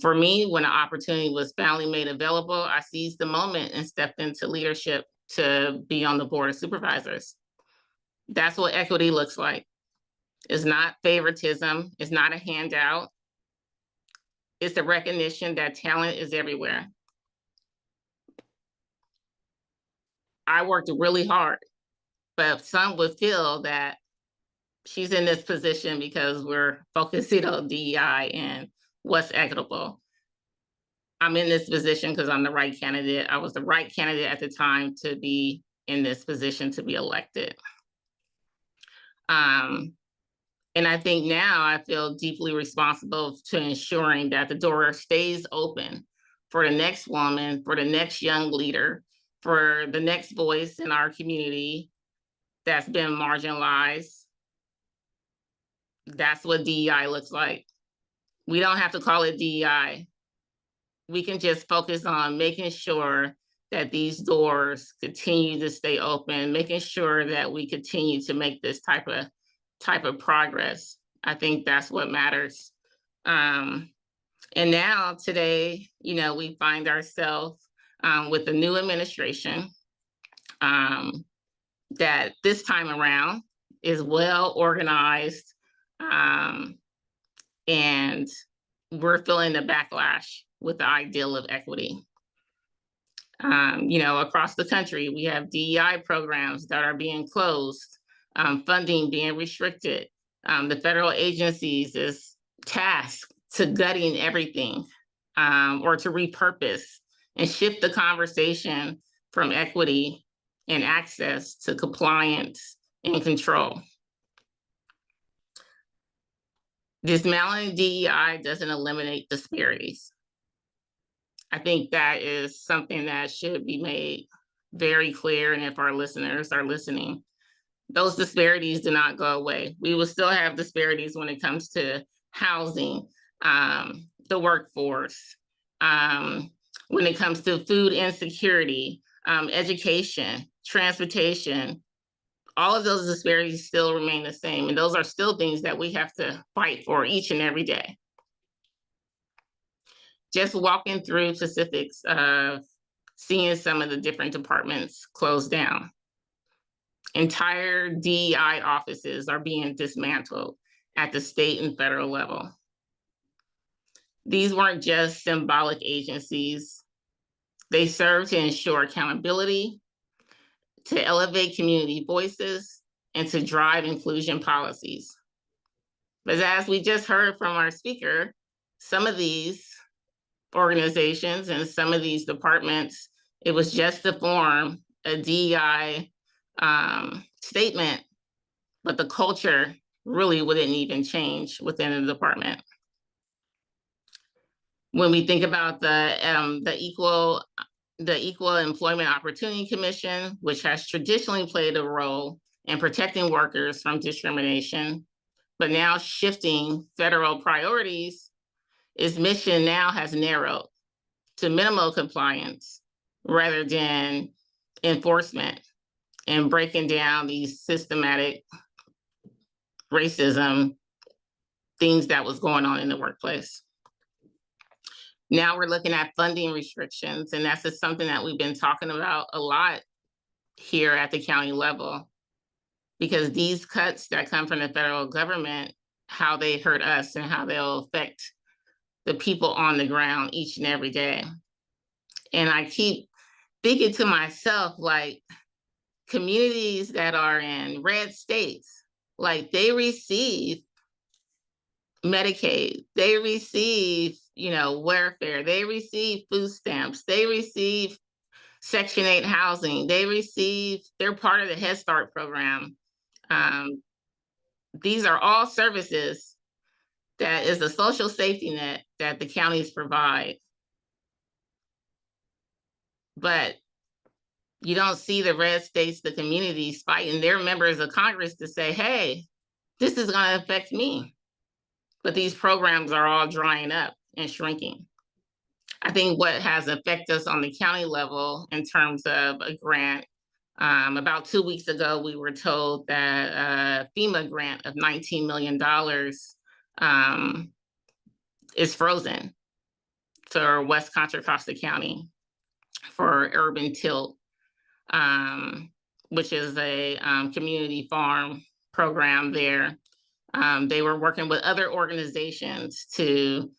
For me, when an opportunity was finally made available, I seized the moment and stepped into leadership to be on the Board of Supervisors. That's what equity looks like. It's not favoritism. It's not a handout. It's the recognition that talent is everywhere. I worked really hard, but some would feel that she's in this position because we're focusing on DEI and what's equitable. I'm in this position because I'm the right candidate. I was the right candidate at the time to be in this position to be elected. And I think now I feel deeply responsible to ensuring that the door stays open for the next woman, for the next young leader, for the next voice in our community that's been marginalized. That's what DEI looks like. We don't have to call it DEI. We can just focus on making sure that these doors continue to stay open, making sure that we continue to make this type of progress. I think that's what matters. And now today, you know, we find ourselves with a new administration that this time around is well organized, and we're feeling the backlash with the ideal of equity. You know, across the country, we have DEI programs that are being closed, funding being restricted. The federal agencies is tasked to gutting everything or to repurpose and shift the conversation from equity and access to compliance and control. Dismantling DEI doesn't eliminate disparities. I think that is something that should be made very clear. And if our listeners are listening, those disparities do not go away. We will still have disparities when it comes to housing, the workforce, when it comes to food insecurity, education, transportation. All of those disparities still remain the same. And those are still things that we have to fight for each and every day. Just walking through Pacific's, seeing some of the different departments close down. Entire DEI offices are being dismantled at the state and federal level. These weren't just symbolic agencies. They serve to ensure accountability, to elevate community voices, and to drive inclusion policies. But as we just heard from our speaker, some of these organizations and some of these departments, it was just to form a DEI statement, but the culture really wouldn't even change within the department. When we think about the Equal Employment Opportunity Commission, which has traditionally played a role in protecting workers from discrimination, but now shifting federal priorities, its mission now has narrowed to minimal compliance rather than enforcement and breaking down these systematic racism things that was going on in the workplace. Now we're looking at funding restrictions, and that's just something that we've been talking about a lot here at the county level, because these cuts that come from the federal government, how they hurt us and how they'll affect the people on the ground each and every day. And I keep thinking to myself, like, communities that are in red states, like, they receive Medicaid, they receive, you know, welfare, they receive food stamps, they receive Section 8 housing, they're part of the Head Start program. These are all services that is a social safety net that the counties provide. But you don't see the red states, the communities fighting their members of Congress to say, hey, this is going to affect me. But these programs are all drying up and shrinking. I think what has affected us on the county level in terms of a grant, about 2 weeks ago, we were told that a FEMA grant of $19 million is frozen for West Contra Costa County for urban tilt, which is a community farm program there. They were working with other organizations to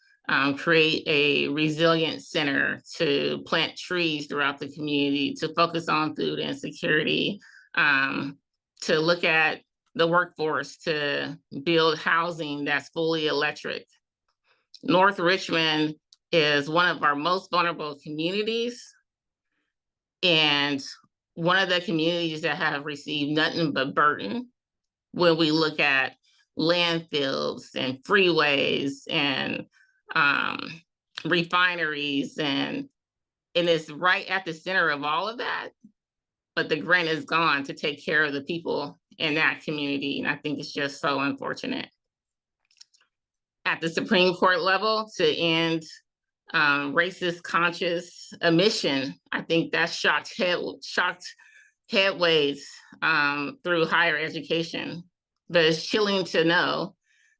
create a resilient center, to plant trees throughout the community, to focus on food insecurity, to look at the workforce, to build housing that's fully electric. North Richmond is one of our most vulnerable communities, and one of the communities that have received nothing but burden when we look at landfills and freeways and refineries, and it's right at the center of all of that. But the grant is gone to take care of the people in that community. And I think it's just so unfortunate. At the Supreme Court level, to end racist conscious emission, I think that shocked headways through higher education. But it's chilling to know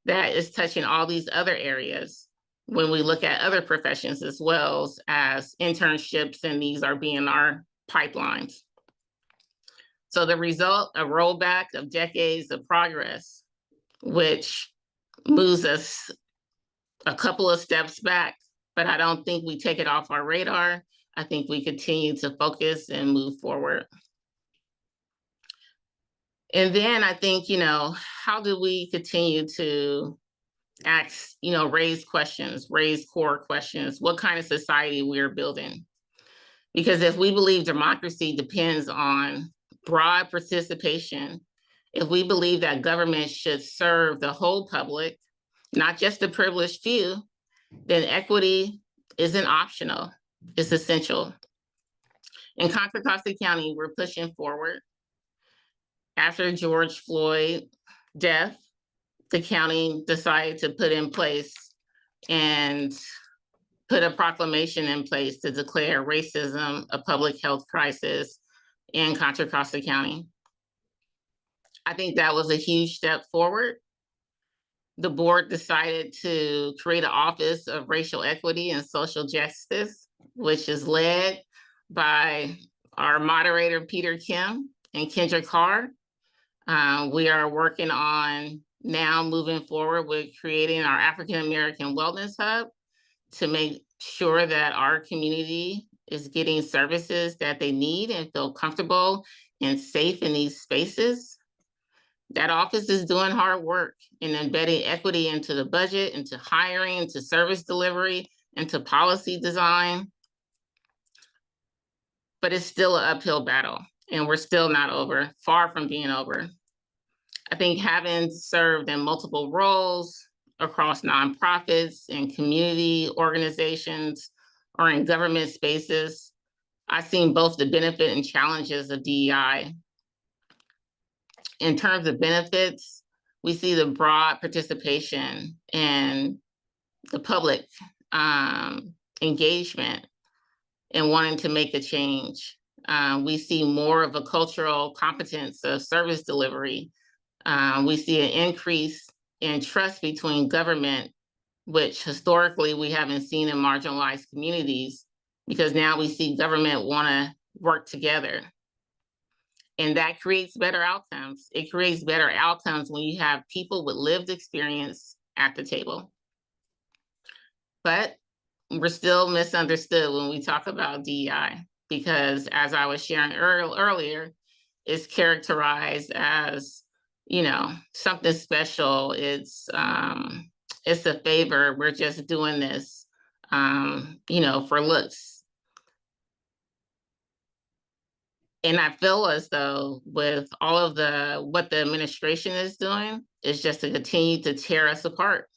that it's touching all these other areas when we look at other professions as well as internships, and these are being our pipelines. So the result, a rollback of decades of progress, which moves us a couple of steps back, but I don't think we take it off our radar. I think we continue to focus and move forward. And then I think, how do we continue to ask, raise questions, raise core questions, what kind of society we're building? Because if we believe democracy depends on broad participation, if we believe that government should serve the whole public, not just the privileged few, then equity isn't optional, it's essential. In Contra Costa County, we're pushing forward. After George Floyd death, the county decided to put in place and put a proclamation in place to declare racism a public health crisis in Contra Costa County. I think that was a huge step forward. The board decided to create an Office of Racial Equity and Social Justice, which is led by our moderator, Peter Kim and Kendra Carr. We are working on now moving forward with creating our African American Wellness Hub to make sure that our community is getting services that they need and feel comfortable and safe in these spaces. That office is doing hard work in embedding equity into the budget, into hiring, into service delivery, into policy design. But it's still an uphill battle, and we're still not over, far from being over. I think having served in multiple roles across nonprofits and community organizations or in government spaces, I've seen both the benefit and challenges of DEI. In terms of benefits, we see the broad participation and the public engagement in wanting to make a change. We see more of a cultural competence of service delivery. We see an increase in trust between government, which historically we haven't seen in marginalized communities, because now we see government want to work together. And that creates better outcomes. It creates better outcomes when you have people with lived experience at the table. But we're still misunderstood when we talk about DEI, because as I was sharing earlier, it's characterized as, something special. It's a favor. We're just doing this, for looks. And I feel as though with all of what the administration is doing is just to continue to tear us apart.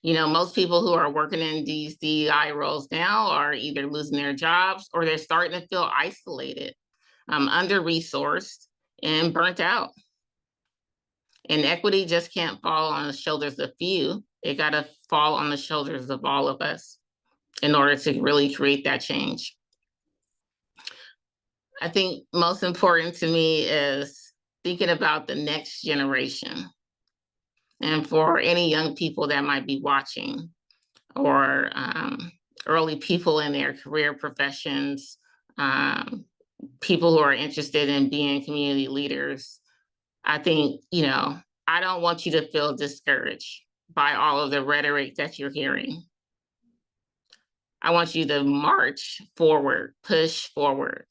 Most people who are working in these DEI roles now are either losing their jobs or they're starting to feel isolated, under-resourced, and burnt out. And equity just can't fall on the shoulders of few. It got to fall on the shoulders of all of us in order to really create that change. I think most important to me is thinking about the next generation. And for any young people that might be watching, or early people in their career professions, people who are interested in being community leaders, I think, I don't want you to feel discouraged by all of the rhetoric that you're hearing. I want you to march forward, push forward,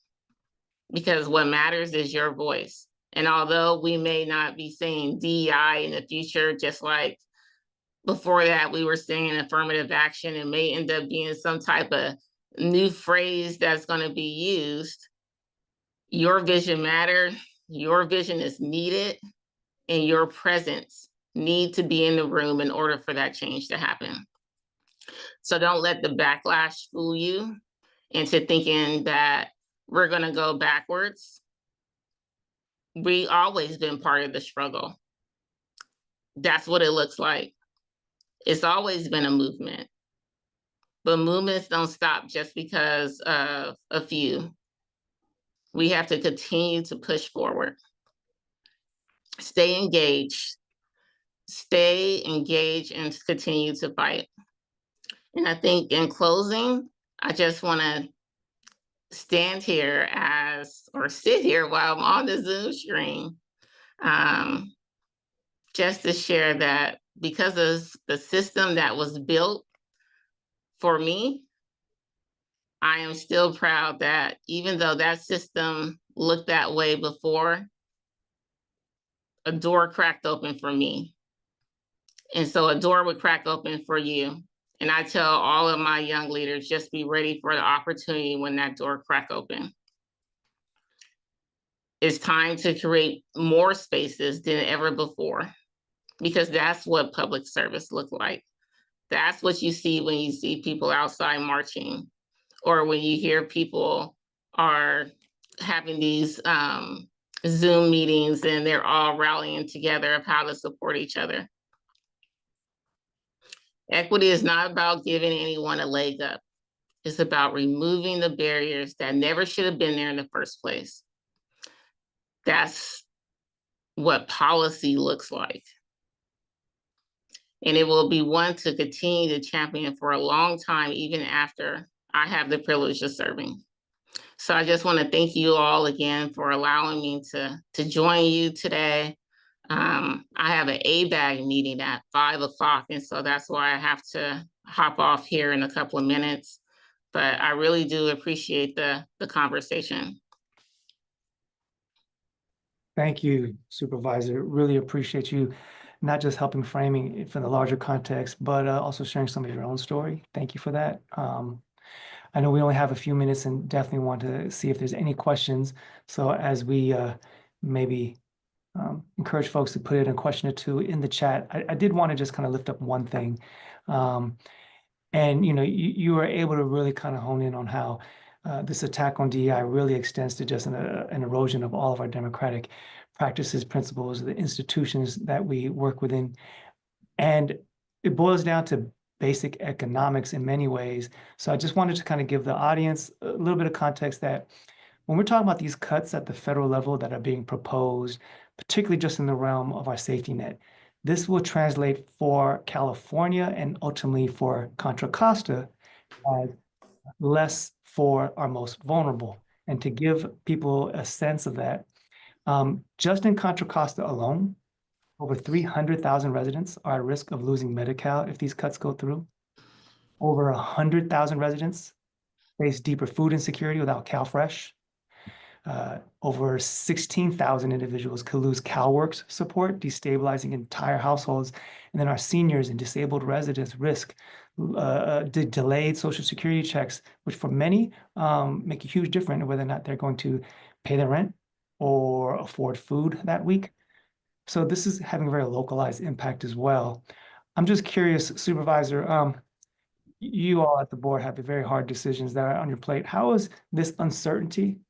because what matters is your voice. And although we may not be saying DEI in the future, just like before that we were saying affirmative action, it may end up being some type of new phrase that's going to be used. Your vision matters, your vision is needed, and your presence need to be in the room in order for that change to happen. So don't let the backlash fool you into thinking that we're gonna go backwards. We always been part of the struggle. That's what it looks like. It's always been a movement. But movements don't stop just because of a few. We have to continue to push forward. Stay engaged and continue to fight. And I think in closing, I just want to stand here or sit here while I'm on the Zoom screen, just to share that because of the system that was built for me, I am still proud that even though that system looked that way before, a door cracked open for me. And so a door would crack open for you. And I tell all of my young leaders, just be ready for the opportunity when that door crack open. It's time to create more spaces than ever before, because that's what public service look like. That's what you see when you see people outside marching, or when you hear people are having these Zoom meetings and they're all rallying together of how to support each other. Equity is not about giving anyone a leg up. It's about removing the barriers that never should have been there in the first place. That's what policy looks like. And it will be one to continue to champion for a long time, even after I have the privilege of serving. So I just want to thank you all again for allowing me to join you today. I have an ABAG meeting at 5 o'clock, and so that's why I have to hop off here in a couple of minutes. But I really do appreciate the conversation. Thank you, Supervisor. Really appreciate you not just helping framing it for the larger context, but also sharing some of your own story. Thank you for that. I know we only have a few minutes and definitely want to see if there's any questions. So as we maybe encourage folks to put in a question or two in the chat, I did want to just kind of lift up one thing. And you were able to really kind of hone in on how this attack on DEI really extends to just an erosion of all of our democratic practices, principles, the institutions that we work within. And it boils down to basic economics in many ways. So I just wanted to kind of give the audience a little bit of context that when we're talking about these cuts at the federal level that are being proposed, particularly just in the realm of our safety net, this will translate for California and ultimately for Contra Costa as less for our most vulnerable. And to give people a sense of that, just in Contra Costa alone, over 300,000 residents are at risk of losing Medi-Cal if these cuts go through. Over 100,000 residents face deeper food insecurity without CalFresh. Over 16,000 individuals could lose CalWorks support, destabilizing entire households. And then our seniors and disabled residents risk delayed Social Security checks, which for many make a huge difference in whether or not they're going to pay their rent or afford food that week. So this is having a very localized impact as well. I'm just curious, Supervisor, you all at the board have very hard decisions that are on your plate. How has this uncertainty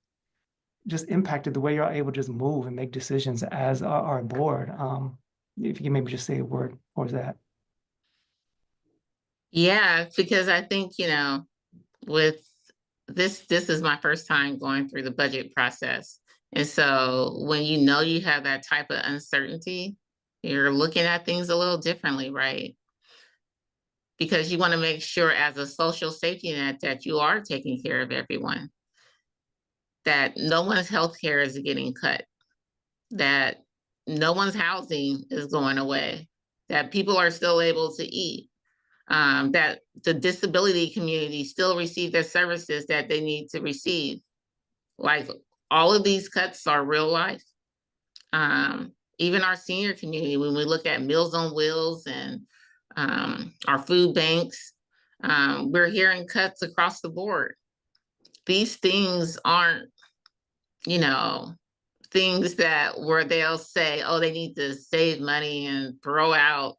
just impacted the way you're able to just move and make decisions as our board? If you can maybe just say a word towards that. Yeah, because I think, with this is my first time going through the budget process. And so when you have that type of uncertainty, you're looking at things a little differently, right? Because you want to make sure as a social safety net that you are taking care of everyone, that no one's healthcare is getting cut, that no one's housing is going away, that people are still able to eat, that the disability community still receive their services that they need to receive. Like, all of these cuts are real life. Even our senior community, when we look at Meals on Wheels and our food banks, we're hearing cuts across the board. These things aren't you know, things that where they'll say, oh, they need to save money and throw out,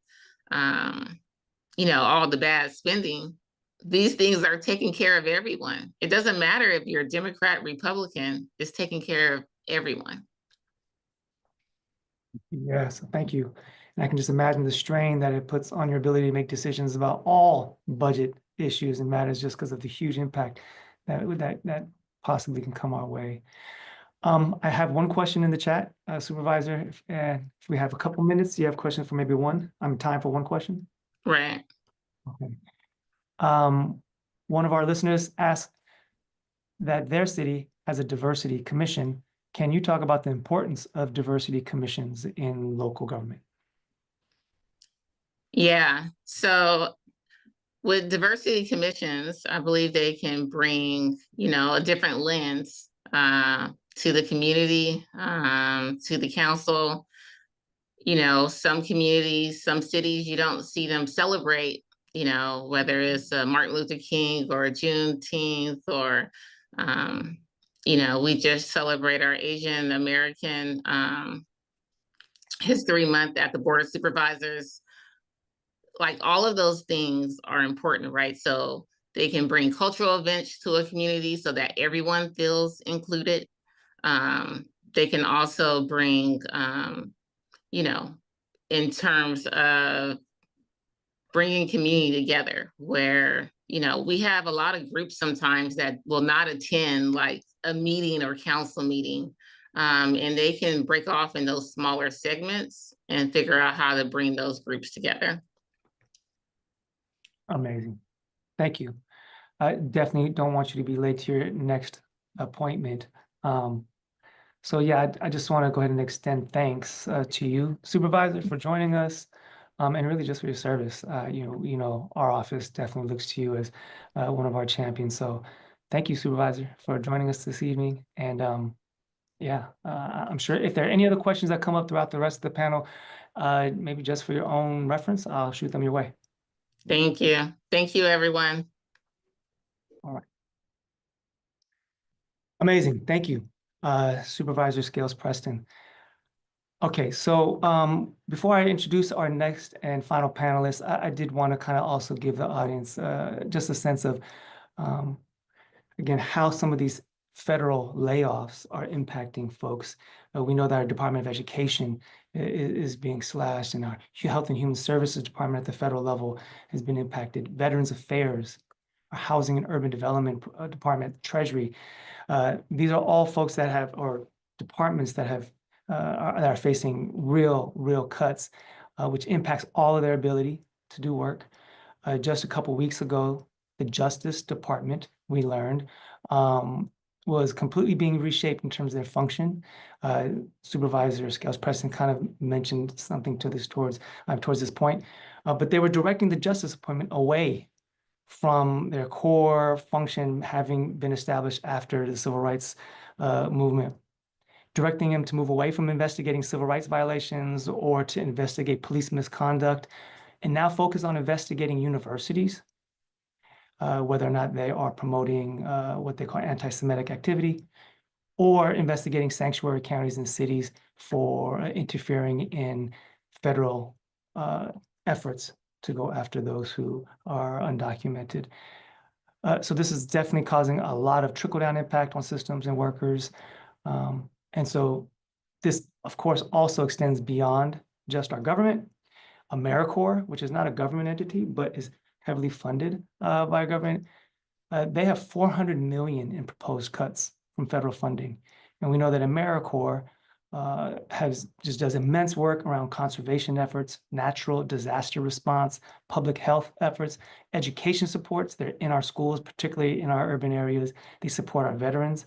you know, all the bad spending. These things are taking care of everyone. It doesn't matter if you're Democrat, Republican, it's taking care of everyone. Yes, thank you. And I can just imagine the strain that it puts on your ability to make decisions about all budget issues and matters just because of the huge impact that possibly can come our way. I have one question in the chat, Supervisor. If we have a couple minutes, do you have questions for maybe one? Time for one question. Right. Okay. One of our listeners asked that their city has a diversity commission. Can you talk about the importance of diversity commissions in local government? Yeah. So with diversity commissions, I believe they can bring, you know, a different lens to the community, to the council. You know, some communities, some cities, you don't see them celebrate, you know, whether it's Martin Luther King or Juneteenth or, you know, we just celebrate our Asian American History Month at the Board of Supervisors. Like all of those things are important, right? So they can bring cultural events to a community so that everyone feels included. They can also bring, you know, in terms of bringing community together where, you know, we have a lot of groups sometimes that will not attend like a meeting or council meeting. And they can break off in those smaller segments and figure out how to bring those groups together. Amazing. Thank you. I definitely don't want you to be late to your next appointment. So yeah, I just want to go ahead and extend thanks to you, Supervisor, for joining us, and really just for your service. You know, our office definitely looks to you as one of our champions. So thank you, Supervisor, for joining us this evening. And yeah, I'm sure if there are any other questions that come up throughout the rest of the panel, maybe just for your own reference, I'll shoot them your way. Thank you. Thank you, everyone. All right. Amazing. Thank you, Supervisor Scales Preston. Okay, so before I introduce our next and final panelist, I did want to kind of also give the audience just a sense of, again, how some of these federal layoffs are impacting folks. We know that our Department of Education is being slashed, and our Health and Human Services Department at the federal level has been impacted. Veterans Affairs, our Housing and Urban Development Department, Treasury. These are all folks that have, or departments that have, that are facing real cuts, which impacts all of their ability to do work. Just a couple weeks ago, the Justice Department, we learned, was completely being reshaped in terms of their function. Supervisor Scales Preston kind of mentioned something to this towards this point, but they were directing the justice appointment away from their core function having been established after the civil rights movement, directing them to move away from investigating civil rights violations or to investigate police misconduct, and now focus on investigating universities, whether or not they are promoting what they call anti-Semitic activity, or investigating sanctuary counties and cities for interfering in federal efforts to go after those who are undocumented. So this is definitely causing a lot of trickle-down impact on systems and workers. And so this, of course, also extends beyond just our government. AmeriCorps, which is not a government entity, but is heavily funded by a government, they have $400 million in proposed cuts from federal funding. And we know that AmeriCorps does immense work around conservation efforts, natural disaster response, public health efforts, education supports. They're in our schools, particularly in our urban areas. They support our veterans.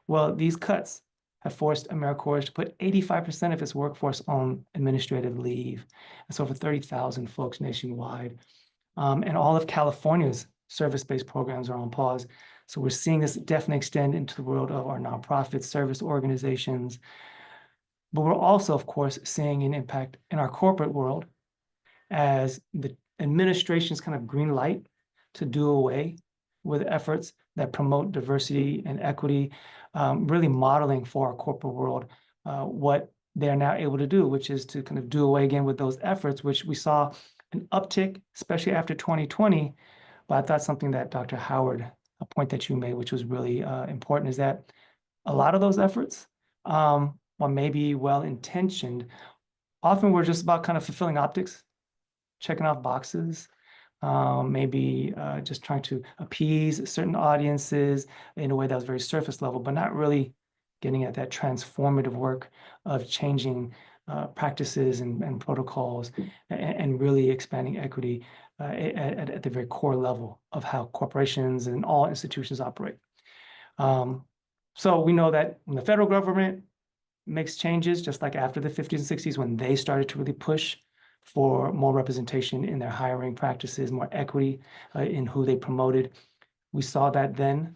Well, these cuts have forced AmeriCorps to put 85% of its workforce on administrative leave. That's over 30,000 folks nationwide. And all of California's service-based programs are on pause. So we're seeing this definitely extend into the world of our nonprofit service organizations. But we're also, of course, seeing an impact in our corporate world as the administration's kind of green light to do away with efforts that promote diversity and equity, really modeling for our corporate world what they're now able to do, which is to kind of do away again with those efforts, which we saw an uptick, especially after 2020. But I thought something that Dr. Howard, a point that you made, which was really important, is that a lot of those efforts, while maybe well-intentioned, often we're just about kind of fulfilling optics, checking off boxes, maybe just trying to appease certain audiences in a way that was very surface level, but not really getting at that transformative work of changing practices and protocols and really expanding equity at the very core level of how corporations and all institutions operate. So we know that when the federal government makes changes, just like after the 50s and 60s, when they started to really push for more representation in their hiring practices, more equity in who they promoted, we saw that then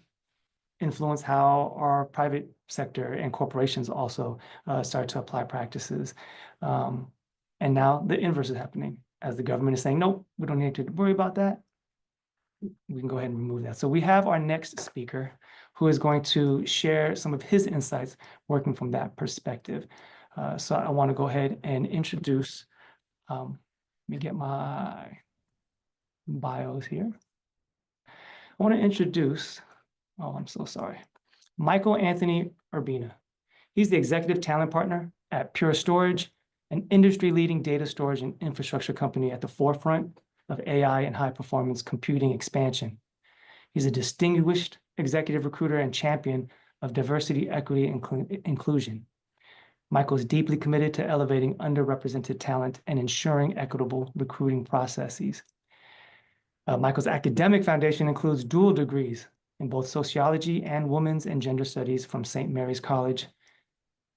influence how our private sector and corporations also start to apply practices. And now the inverse is happening. As the government is saying, nope, we don't need to worry about that, we can go ahead and remove that. So we have our next speaker who is going to share some of his insights working from that perspective. So I want to go ahead and introduce, let me get my bios here. I want to introduce, oh, I'm so sorry, Michael Anthony Urbina. He's the executive talent partner at Pure Storage, an industry-leading data storage and infrastructure company at the forefront of AI and high-performance computing expansion. He's a distinguished executive recruiter and champion of diversity, equity, and inclusion. Michael is deeply committed to elevating underrepresented talent and ensuring equitable recruiting processes. Michael's academic foundation includes dual degrees in both sociology and women's and gender studies from St. Mary's College,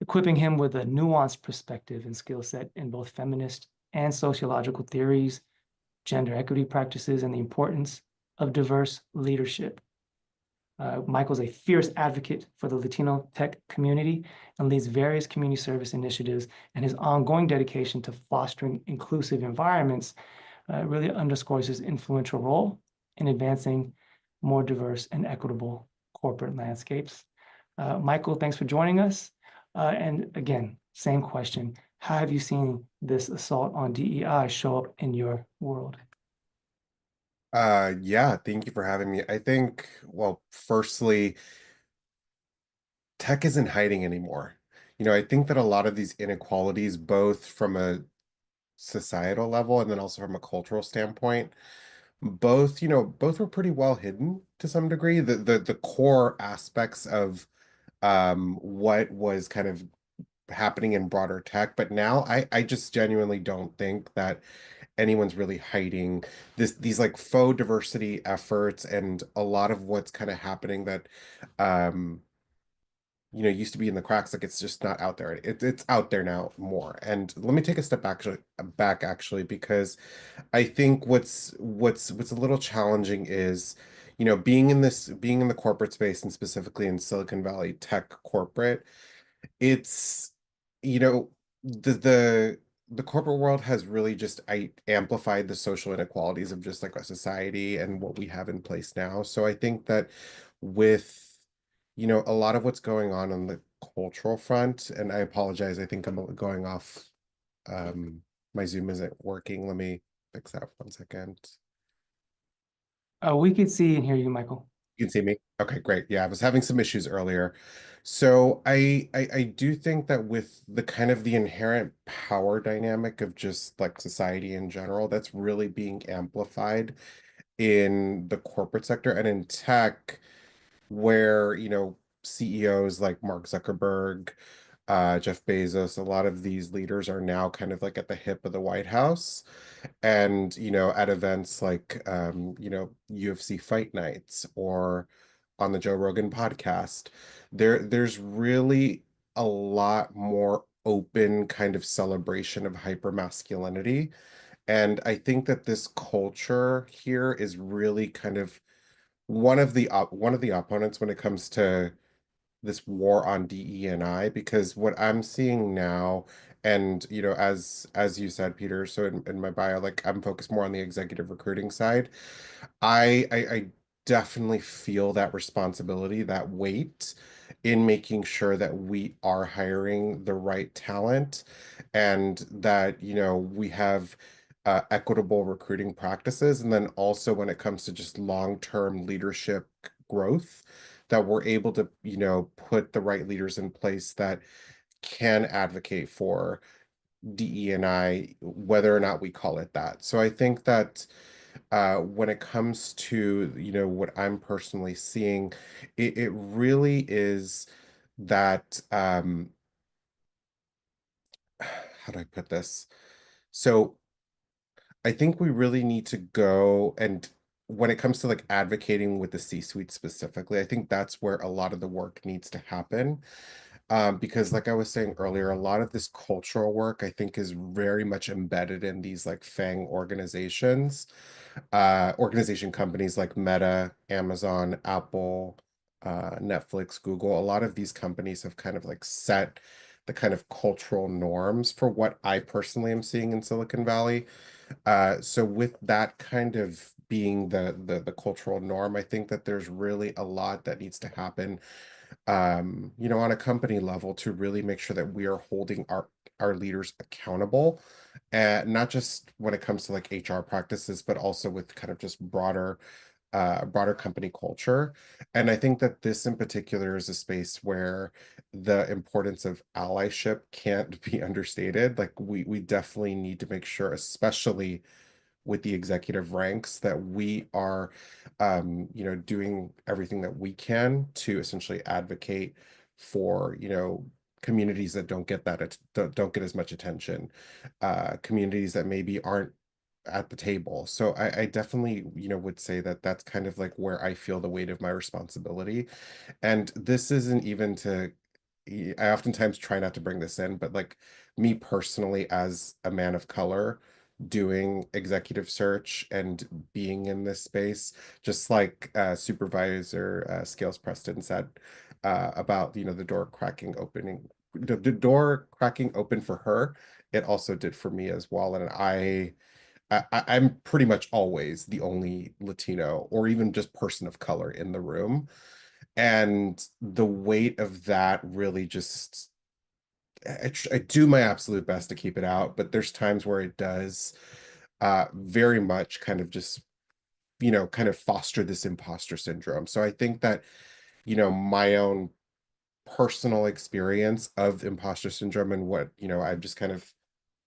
equipping him with a nuanced perspective and skill set in both feminist and sociological theories, gender equity practices, and the importance of diverse leadership. Michael's a fierce advocate for the Latino tech community and leads various community service initiatives, and his ongoing dedication to fostering inclusive environments really underscores his influential role in advancing more diverse and equitable corporate landscapes. Michael, thanks for joining us. And again, same question. How have you seen this assault on DEI show up in your world? Yeah, thank you for having me. I think, well, firstly, tech isn't hiding anymore. I think that a lot of these inequalities, both from a societal level and then also from a cultural standpoint, both were pretty well hidden to some degree. The core aspects of what was kind of happening in broader tech, but now I just genuinely don't think that anyone's really hiding these like faux diversity efforts, and a lot of what's kind of happening that used to be in the cracks, like it's just not out there. It's out there now more. And let me take a step back actually, because I think what's a little challenging is, being in the corporate space, and specifically in Silicon Valley tech corporate, it's the corporate world has really just amplified the social inequalities of just like a society and what we have in place now. So I think that with a lot of what's going on the cultural front, and I apologize, I think I'm going off. My Zoom isn't working. Let me fix that 1 second. We can see and hear you, Michael. You can see me? Okay, great. Yeah, I was having some issues earlier. So I do think that with the kind of the inherent power dynamic of just like society in general, that's really being amplified in the corporate sector and in tech, where, CEOs like Mark Zuckerberg, Jeff Bezos, a lot of these leaders are now kind of like at the hip of the White House. And, at events like, UFC fight nights or on the Joe Rogan podcast, there's really a lot more open kind of celebration of hypermasculinity. And I think that this culture here is really kind of one of the opponents when it comes to this war on DE&I, because what I'm seeing now, and as you said, Peter, so in my bio, like I'm focused more on the executive recruiting side. I definitely feel that responsibility, that weight in making sure that we are hiring the right talent and that, we have equitable recruiting practices. And then also when it comes to just long-term leadership growth, that we're able to, put the right leaders in place that can advocate for DE&I, whether or not we call it that. So I think that when it comes to, what I'm personally seeing, it really is that, how do I put this? So I think we really need to go and when it comes to like advocating with the C-suite specifically, I think that's where a lot of the work needs to happen. Because like I was saying earlier, a lot of this cultural work I think is very much embedded in these like FANG organizations, organization companies like Meta, Amazon, Apple, Netflix, Google. A lot of these companies have kind of like set the kind of cultural norms for what I personally am seeing in Silicon Valley. So with that kind of being the cultural norm, I think that there's really a lot that needs to happen, on a company level to really make sure that we are holding our leaders accountable, and not just when it comes to like HR practices, but also with kind of just broader company culture. And I think that this in particular is a space where the importance of allyship can't be understated. Like we definitely need to make sure, especially with the executive ranks, that we are doing everything that we can to essentially advocate for communities that don't get don't get as much attention, communities that maybe aren't at the table. So I definitely would say that that's kind of like where I feel the weight of my responsibility. And this isn't even to, I oftentimes try not to bring this in, but like me personally as a man of color doing executive search and being in this space, just like Supervisor Scales Preston said about the door cracking opening, the door cracking open for her, it also did for me as well. And I'm pretty much always the only Latino or even just person of color in the room. And the weight of that really just, I do my absolute best to keep it out, but there's times where it does very much kind of just, kind of foster this imposter syndrome. So I think that, my own personal experience of imposter syndrome and what, I've just kind of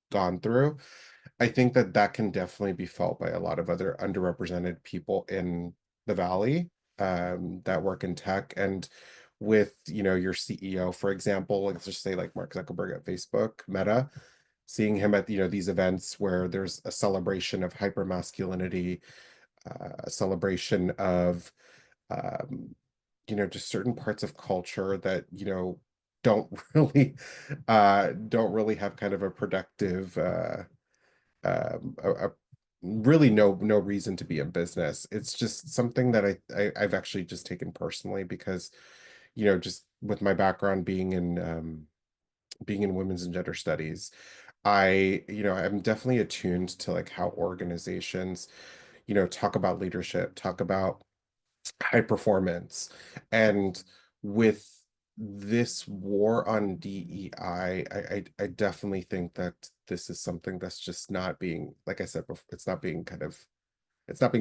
gone through, I think that that can definitely be felt by a lot of other underrepresented people in the Valley that work in tech. And with, your CEO, for example, let's just say like Mark Zuckerberg at Facebook, Meta, seeing him at, these events where there's a celebration of hypermasculinity, a celebration of, um, just certain parts of culture that, don't don't really have kind of a productive, really no reason to be in business. It's just something that I've actually just taken personally because, just with my background being in women's and gender studies, I'm definitely attuned to like how organizations, talk about leadership, talk about high performance. And with this war on DEI, I definitely think that this is something that's just not being, like I said before, it's not being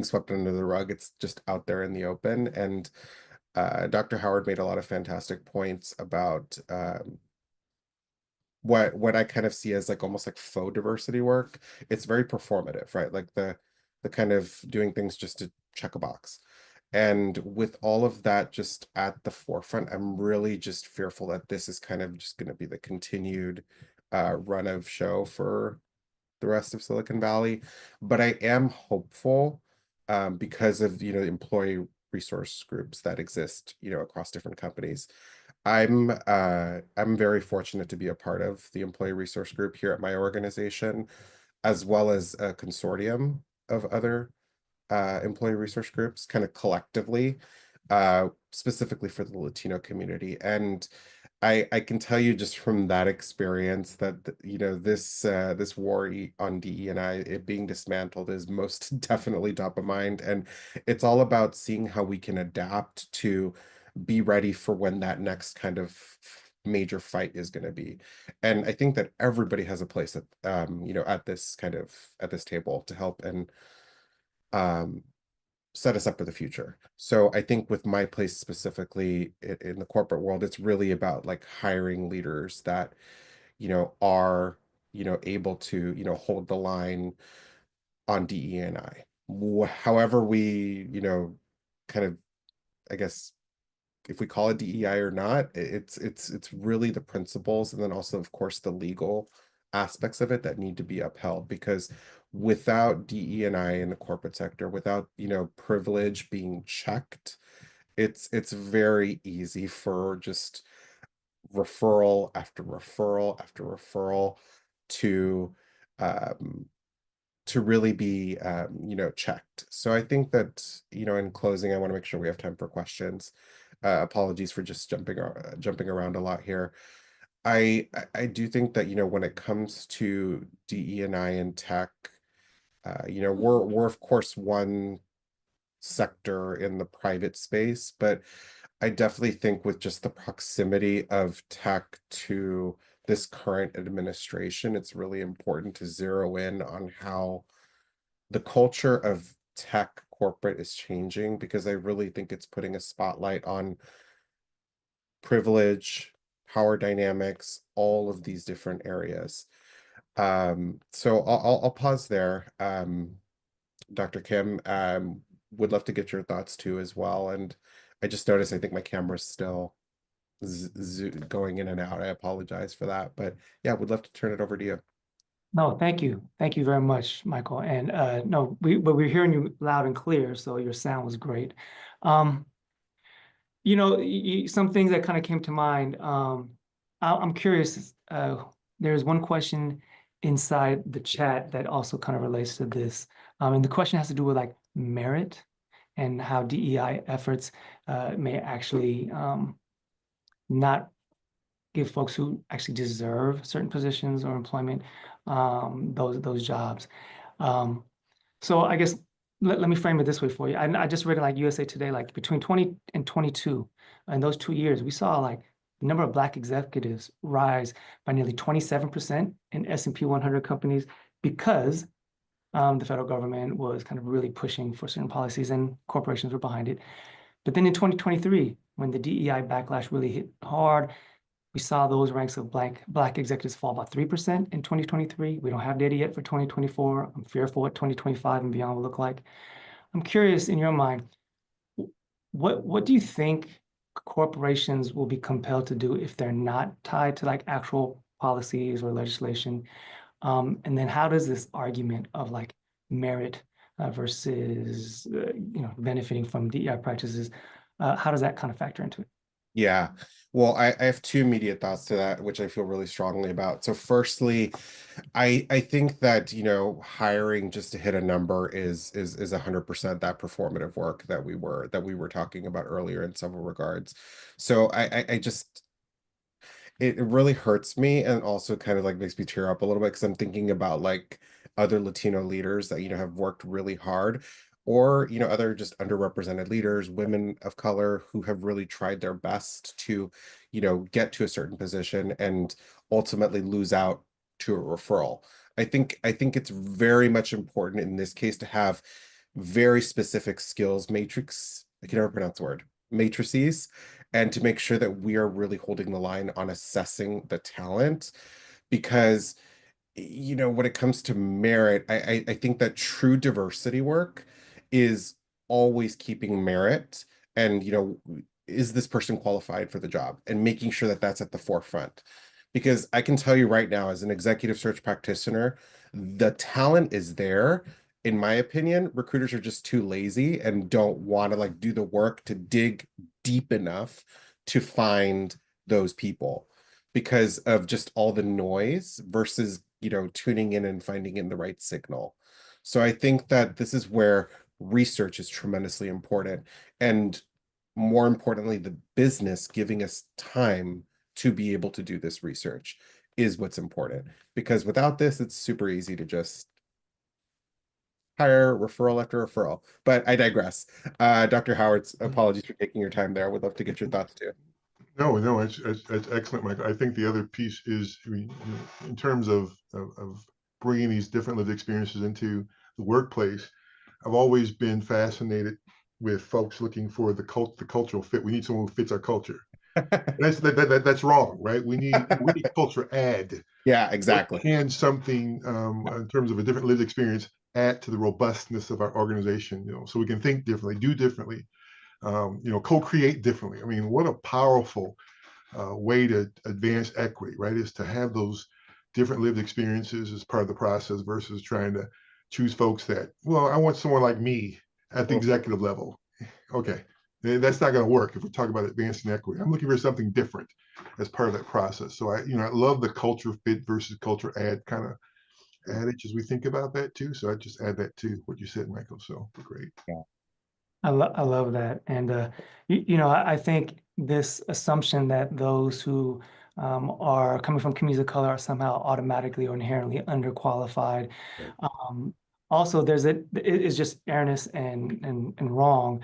swept under the rug. It's just out there in the open. And Dr. Howard made a lot of fantastic points about what I kind of see as like almost like faux diversity work. It's very performative, right? Like the kind of doing things just to check a box. And with all of that just at the forefront, I'm really just fearful that this is kind of just going to be the continued run of show for the rest of Silicon Valley. But I am hopeful because of employee resource groups that exist across different companies. I'm very fortunate to be a part of the employee resource group here at my organization, as well as a consortium of other employee resource groups, kind of collectively, specifically for the Latino community. And I can tell you just from that experience that you know this war on DE&I, it being dismantled, is most definitely top of mind, and it's all about seeing how we can adapt to be ready for when that next kind of major fight is going to be. And I think that everybody has a place at you know, at this table to help and um set us up for the future. So I think with my place specifically in the corporate world, it's really about like hiring leaders that, you know, are, you know, able to, you know, hold the line on DE&I. However we, you know, kind of, I guess, if we call it DEI or not, it's really the principles, and then also, of course, the legal aspects of it that need to be upheld, because without DE&I in the corporate sector, without, you know, privilege being checked, it's very easy for just referral after referral after referral to um really be you know, checked. So I think that, you know, in closing, I want to make sure we have time for questions. Apologies for just jumping around a lot here. I do think that, you know, when it comes to DE&I and tech, you know, we're of course one sector in the private space, but I definitely think with just the proximity of tech to this current administration, it's really important to zero in on how the culture of tech corporate is changing, because I really think it's putting a spotlight on privilege, power dynamics, all of these different areas. So I'll pause there. Dr. Kim, would love to get your thoughts too as well. And I just noticed, I think my camera's still going in and out. I apologize for that, but yeah, would love to turn it over to you. No, thank you. Thank you very much, Michael. And no, but we're hearing you loud and clear, so your sound was great. You know, some things that kind of came to mind. I'm curious. There's one question inside the chat that also kind of relates to this. And the question has to do with like merit and how DEI efforts may actually not give folks who actually deserve certain positions or employment those jobs. So I guess let me frame it this way for you. I just read in like USA Today, like between 20 and 22, in those 2 years, we saw like the number of Black executives rise by nearly 27% in S&P 100 companies, because the federal government was kind of really pushing for certain policies and corporations were behind it. But then in 2023, when the DEI backlash really hit hard, we saw those ranks of Black executives fall by 3% in 2023. We don't have data yet for 2024. I'm fearful what 2025 and beyond will look like. I'm curious, in your mind, what do you think corporations will be compelled to do if they're not tied to like actual policies or legislation? And then how does this argument of like merit versus you know, benefiting from DEI practices, how does that kind of factor into it? Yeah, well, I have two immediate thoughts to that, which I feel really strongly about. So firstly, I think that, you know, hiring just to hit a number is 100% that performative work that we were talking about earlier in several regards. So I just, it really hurts me, and also kind of like makes me tear up a little bit, because I'm thinking about like other Latino leaders that, you know, have worked really hard, or, you know, other just underrepresented leaders, women of color, who have really tried their best to, you know, get to a certain position and ultimately lose out to a referral. I think it's very much important in this case to have very specific skills matrix. I can never pronounce the word, matrices, and to make sure that we are really holding the line on assessing the talent, because, you know, when it comes to merit, I think that true diversity work is always keeping merit, and, you know, is this person qualified for the job, and making sure that that's at the forefront. Because I can tell you right now, as an executive search practitioner, the talent is there. In my opinion, recruiters are just too lazy and don't want to like do the work to dig deep enough to find those people, because of just all the noise versus, you know, tuning in and finding in the right signal. So I think that this is where research is tremendously important, and more importantly, the business giving us time to be able to do this research is what's important. Because without this, it's super easy to just hire referral after referral. But I digress. Dr. Howard's, apologies for taking your time there. I would love to get your thoughts too. No, it's excellent, Michael. I think the other piece is, I mean, in terms of bringing these different lived experiences into the workplace, I've always been fascinated with folks looking for the cultural fit. We need someone who fits our culture. That's wrong, right? We need culture add. Yeah, exactly. Can something in terms of a different lived experience add to the robustness of our organization, so we can think differently, do differently, co-create differently. I mean, what a powerful way to advance equity, right? Is to have those different lived experiences as part of the process versus trying to choose folks that, well, I want someone like me at the executive level. Okay, that's not going to work if we're talking about advancing equity. I'm looking for something different as part of that process. So I love the culture fit versus culture add kind of adage as we think about that too. So I just add that to what you said, Michael. So great. Yeah. I love that. And, I think this assumption that those who are coming from communities of color are somehow automatically or inherently underqualified. Also, it's just erroneous and wrong,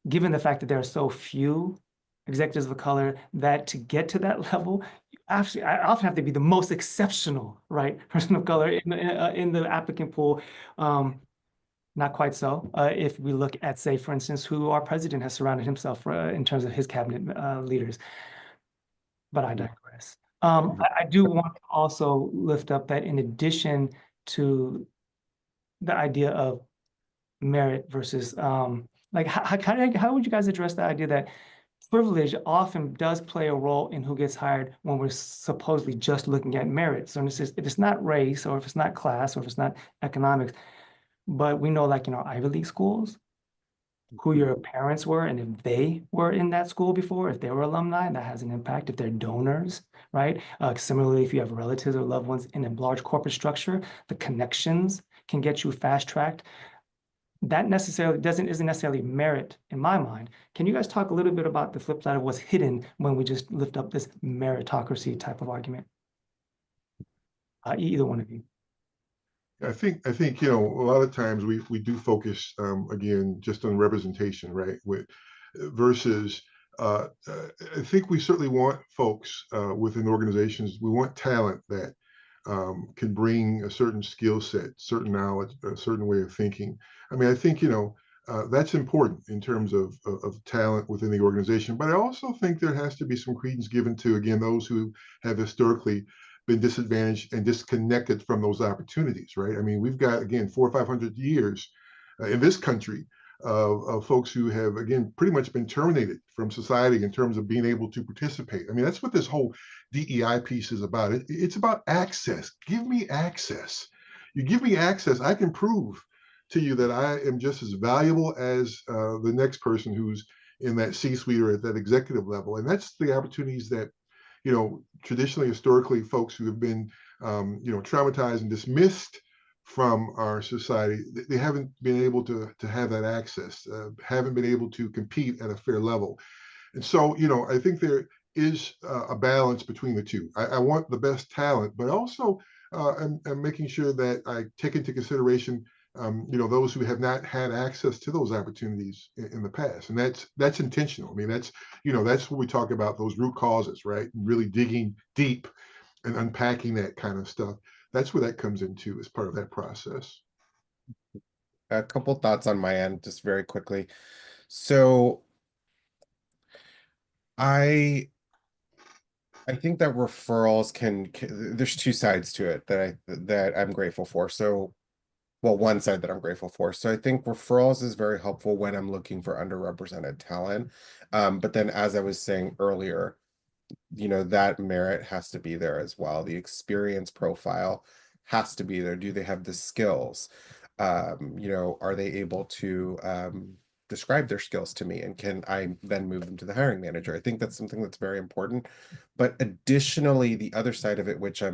given the fact that there are so few executives of color, that to get to that level, I often have to be the most exceptional, right, person of color in the applicant pool. Not quite so. If we look at, say, for instance, who our president has surrounded himself in terms of his cabinet leaders. But I digress. I do want to also lift up that in addition to the idea of merit versus, like, how would you guys address the idea that privilege often does play a role in who gets hired when we're supposedly just looking at merit? So if it's not race, or if it's not class, or if it's not economics, but we know, like in our Ivy League schools, who your parents were, and if they were in that school before, if they were alumni, that has an impact. If they're donors, right? Similarly, if you have relatives or loved ones in a large corporate structure, the connections can get you fast-tracked. That isn't necessarily merit in my mind. Can you guys talk a little bit about the flip side of what's hidden when we just lift up this meritocracy type of argument? Either one of you. I think a lot of times we do focus again just on representation, right? Versus I think we certainly want folks within organizations. We want talent that can bring a certain skill set, certain knowledge, a certain way of thinking. I mean, I think that's important in terms of talent within the organization. But I also think there has to be some credence given to, again, those who have historically been disadvantaged and disconnected from those opportunities, right? I mean, we've got, again, 400 or 500 years in this country of folks who have, again, pretty much been terminated from society in terms of being able to participate. I mean, that's what this whole DEI piece is about. It's about access. Give me access. You give me access, I can prove to you that I am just as valuable as the next person who's in that C-suite or at that executive level. And that's the opportunities that traditionally, historically, folks who have been, traumatized and dismissed from our society, they haven't been able to have that access, haven't been able to compete at a fair level. And so, I think there is a balance between the two. I want the best talent, but also I'm making sure that I take into consideration those who have not had access to those opportunities in the past. And that's intentional. I mean, that's what we talk about, those root causes, right? Really digging deep and unpacking that kind of stuff. That's where that comes into as part of that process. A couple thoughts on my end, just very quickly. So I think that referrals can there's two sides to it that I'm grateful for. So, well, one side that I'm grateful for. So I think referrals is very helpful when I'm looking for underrepresented talent. But then, as I was saying earlier, that merit has to be there as well. The experience profile has to be there. Do they have the skills? Are they able to describe their skills to me, and can I then move them to the hiring manager? I think that's something that's very important. But additionally, the other side of it, which I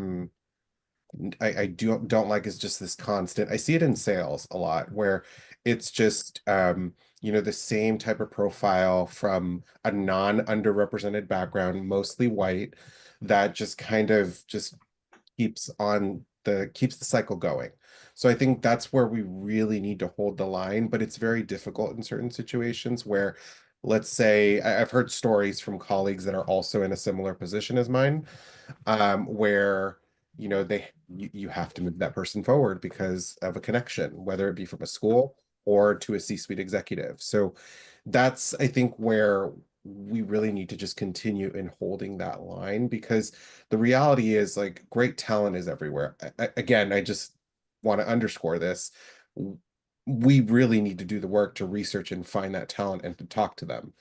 don't like, is just this constant. I see it in sales a lot, where it's just the same type of profile from a non-underrepresented background, mostly white, that just kind of just keeps the cycle going. So I think that's where we really need to hold the line, but it's very difficult in certain situations where, let's say, I've heard stories from colleagues that are also in a similar position as mine, where you have to move that person forward because of a connection, whether it be from a school or to a C-suite executive. So that's, I think, where we really need to just continue in holding that line, because the reality is, like, great talent is everywhere. Again, I just want to underscore this. We really need to do the work to research and find that talent and to talk to them.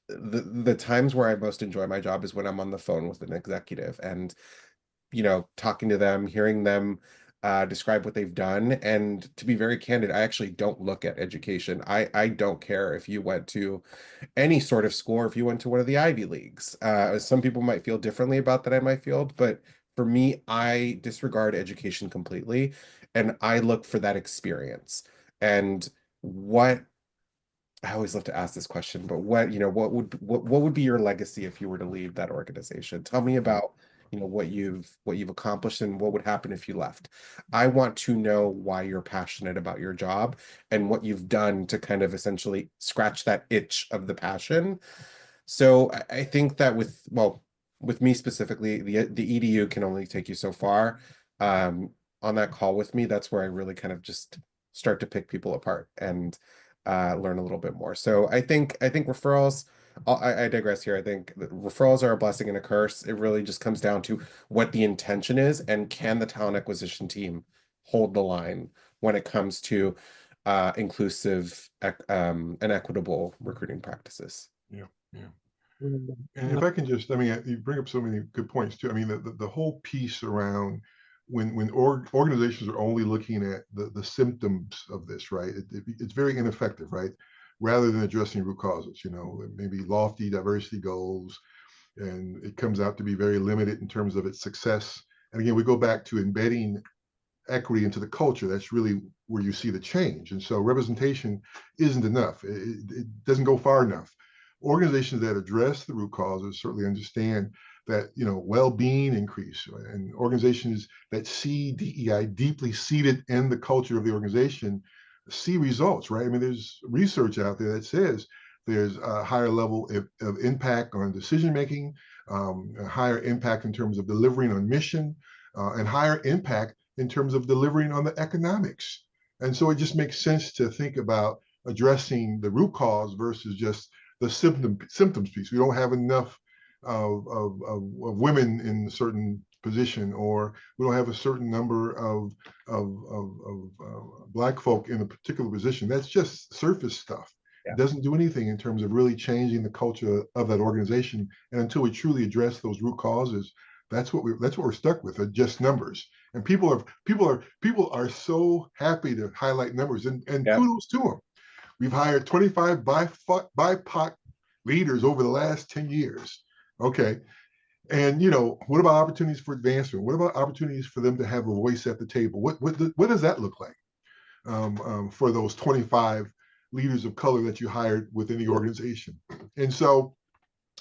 The times where I most enjoy my job is when I'm on the phone with an executive and, talking to them, hearing them describe what they've done. And to be very candid, I actually don't look at education. I don't care if you went to any sort of school or if you went to one of the Ivy Leagues. Some people might feel differently about that in my field, but for me, I disregard education completely, and I look for that experience. And what I always love to ask this question, but what would be your legacy if you were to leave that organization? Tell me about, what you've accomplished and what would happen if you left. I want to know why you're passionate about your job and what you've done to kind of essentially scratch that itch of the passion. So I think that with me specifically, the EDU can only take you so far. On that call with me, that's where I really kind of just start to pick people apart and learn a little bit more. So I think referrals, I digress here. I think referrals are a blessing and a curse. It really just comes down to what the intention is, and can the talent acquisition team hold the line when it comes to inclusive and equitable recruiting practices. Yeah. And if I can just, you bring up so many good points too. I mean, the whole piece around when organizations are only looking at the symptoms of this, right? It's very ineffective, right? Rather than addressing root causes, maybe lofty diversity goals, and it comes out to be very limited in terms of its success. And again, we go back to embedding equity into the culture. That's really where you see the change. And so representation isn't enough. It doesn't go far enough. Organizations that address the root causes certainly understand that well-being increase, and organizations that see DEI deeply seated in the culture of the organization see results, right? I mean, there's research out there that says there's a higher level of impact on decision making, a higher impact in terms of delivering on mission, and higher impact in terms of delivering on the economics. And so it just makes sense to think about addressing the root cause versus just the symptoms piece. We don't have enough of women in a certain position, or we don't have a certain number of Black folk in a particular position. That's just surface stuff. Yeah. It doesn't do anything in terms of really changing the culture of that organization. And until we truly address those root causes, that's what we're stuck with, are just numbers. And people are so happy to highlight numbers, and yeah, kudos to them. We've hired 25 BIPOC leaders over the last 10 years. Okay. And what about opportunities for advancement? What about opportunities for them to have a voice at the table? What does that look like for those 25 leaders of color that you hired within the organization? And so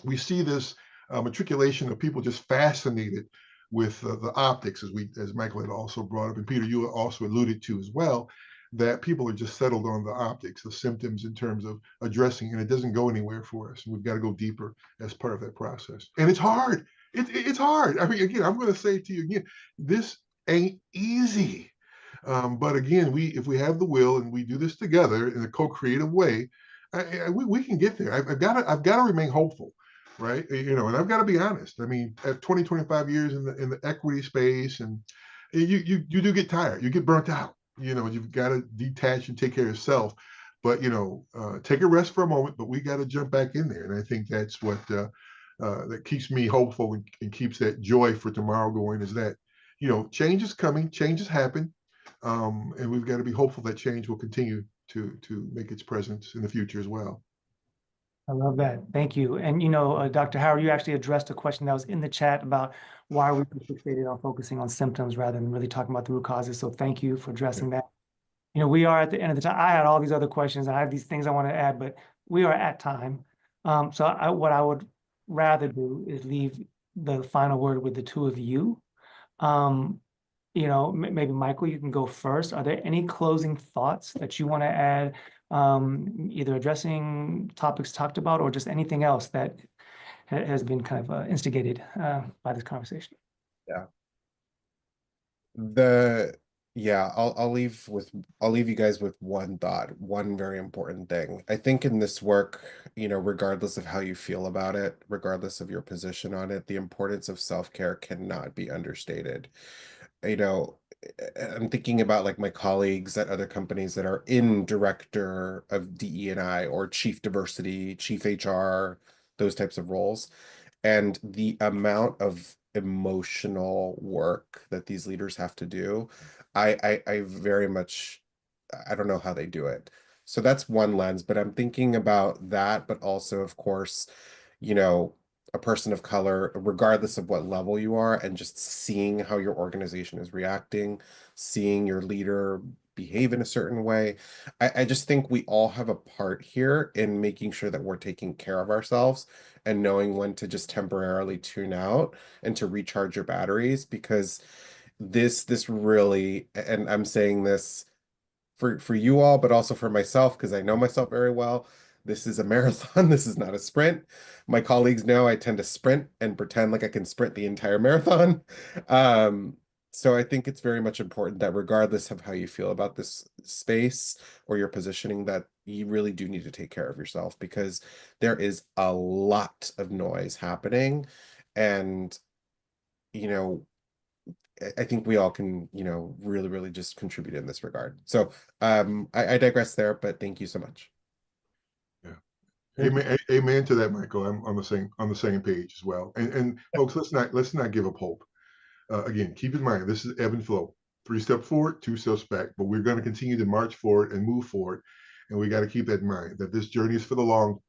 we see this matriculation of people just fascinated with the optics, as Michael had also brought up, and Peter, you also alluded to as well, that people are just settled on the optics, the symptoms in terms of addressing, and it doesn't go anywhere for us. We've got to go deeper as part of that process. And it's hard. It's hard. I mean, again, I'm going to say to you again, this ain't easy. But again, if we have the will and we do this together in a co-creative way, we can get there. I've got to remain hopeful, right? And I've got to be honest. I mean, at 25 years in the equity space, and you do get tired. You get burnt out. You've got to detach and take care of yourself, but take a rest for a moment, but we got to jump back in there. And I think that's what that keeps me hopeful and keeps that joy for tomorrow going, is that change is coming, changes happen, and we've got to be hopeful that change will continue to make its presence in the future as well. I love that. Thank you. And, Dr. Howard, you actually addressed a question that was in the chat about why are we fixated on focusing on symptoms rather than really talking about the root causes. So thank you for addressing that. We are at the end of the time. I had all these other questions. I have these things I want to add, but we are at time. So what I would rather do is leave the final word with the two of you. You know, maybe Michael, you can go first. Are there any closing thoughts that you want to add, either addressing topics talked about or just anything else that has been kind of instigated by this conversation? Yeah. I'll leave you guys with one thought, one very important thing. I think in this work, you know, regardless of how you feel about it, regardless of your position on it, the importance of self-care cannot be understated. You know, I'm thinking about like my colleagues at other companies that are in director of DE&I or chief diversity, chief HR, those types of roles. And the amount of emotional work that these leaders have to do, I very much, I don't know how they do it. So that's one lens, but I'm thinking about that, but also, of course, you know, a person of color, regardless of what level you are, and just seeing how your organization is reacting, seeing your leader behave in a certain way. I just think we all have a part here in making sure that we're taking care of ourselves and knowing when to just temporarily tune out and to recharge your batteries, because this really, and I'm saying this for you all, but also for myself, because I know myself very well. This is a marathon. This is not a sprint. My colleagues know I tend to sprint and pretend like I can sprint the entire marathon. So I think it's very much important that regardless of how you feel about this space or your positioning, that you really do need to take care of yourself, because there is a lot of noise happening. And, you know, I think we all can, you know, really, really just contribute in this regard. So I digress there, but thank you so much. Yeah. Amen to that, Michael. I'm on the same page as well. And folks, let's not give up hope. Again, keep in mind, this is ebb and flow. 3 steps forward, 2 steps back, but we're going to continue to march forward and move forward. And we got to keep that in mind, that this journey is for the long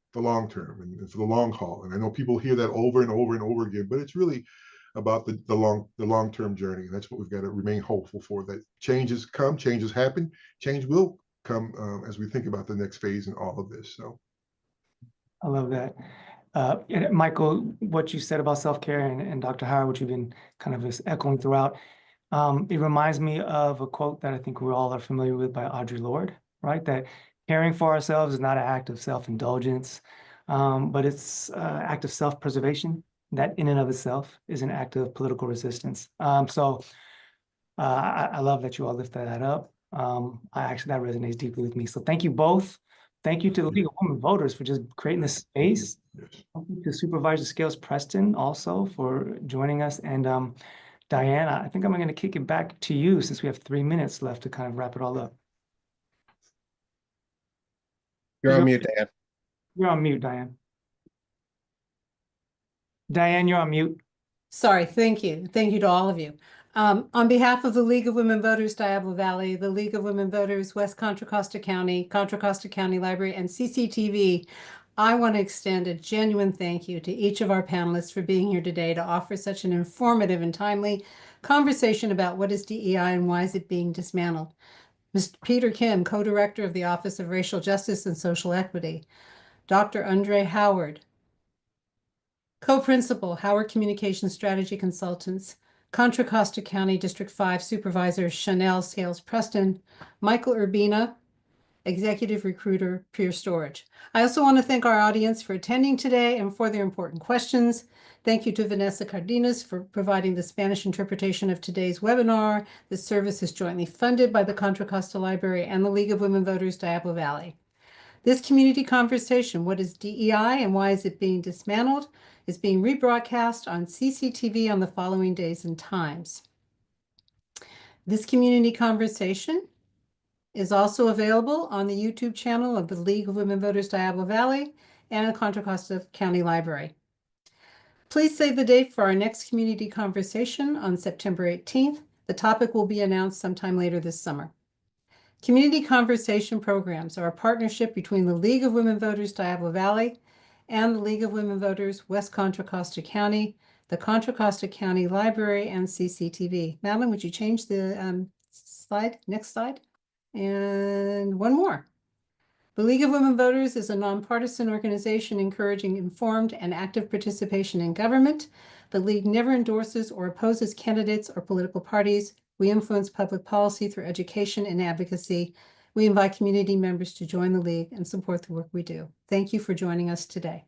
term and for the long haul. And I know people hear that over and over and over again, but it's really about the long-term journey. And that's what we've got to remain hopeful for, that changes come, changes happen, change will come as we think about the next phase in all of this. So I love that. Michael, what you said about self-care and Dr. Howard, which you've been kind of just echoing throughout, it reminds me of a quote that I think we all are familiar with by Audre Lorde, right? That caring for ourselves is not an act of self-indulgence, but it's an act of self-preservation. That in and of itself is an act of political resistance. So I love that you all lifted that up. That resonates deeply with me. So thank you both. Thank you to the League of Women Voters for just creating this space. yes. Thank you to Supervisor Scales Preston also for joining us. And Diane, I think I'm going to kick it back to you since we have 3 minutes left to kind of wrap it all up. You're on mute, Dan. You're on mute, Diane. Diane, you're on mute. Sorry, thank you. Thank you to all of you. On behalf of the League of Women Voters Diablo Valley, the League of Women Voters West Contra Costa County, Contra Costa County Library, and CCTV, I want to extend a genuine thank you to each of our panelists for being here today to offer such an informative and timely conversation about what is DEI and why is it being dismantled. Mr. Peter Kim, co-director of the Office of Racial Justice and Social Equity, Dr. Andre Howard, co-principal, Howard Communication Strategy Consultants, Contra Costa County District 5 Supervisor Shanelle Scales Preston, Michael Urbina, Executive Recruiter, Pure Storage. I also want to thank our audience for attending today and for their important questions. Thank you to Vanessa Cardenas for providing the Spanish interpretation of today's webinar. This service is jointly funded by the Contra Costa Library and the League of Women Voters Diablo Valley. This community conversation, what is DEI and why is it being dismantled, is being rebroadcast on CCTV on the following days and times. This community conversation is also available on the YouTube channel of the League of Women Voters Diablo Valley and the Contra Costa County Library. Please save the date for our next community conversation on September 18th. The topic will be announced sometime later this summer. Community conversation programs are a partnership between the League of Women Voters Diablo Valley and the League of Women Voters West Contra Costa County, the Contra Costa County Library, and CCTV. Madeline, would you change the slide? Next slide. And one more. The League of Women Voters is a nonpartisan organization encouraging informed and active participation in government. The League never endorses or opposes candidates or political parties. We influence public policy through education and advocacy. We invite community members to join the League and support the work we do. Thank you for joining us today.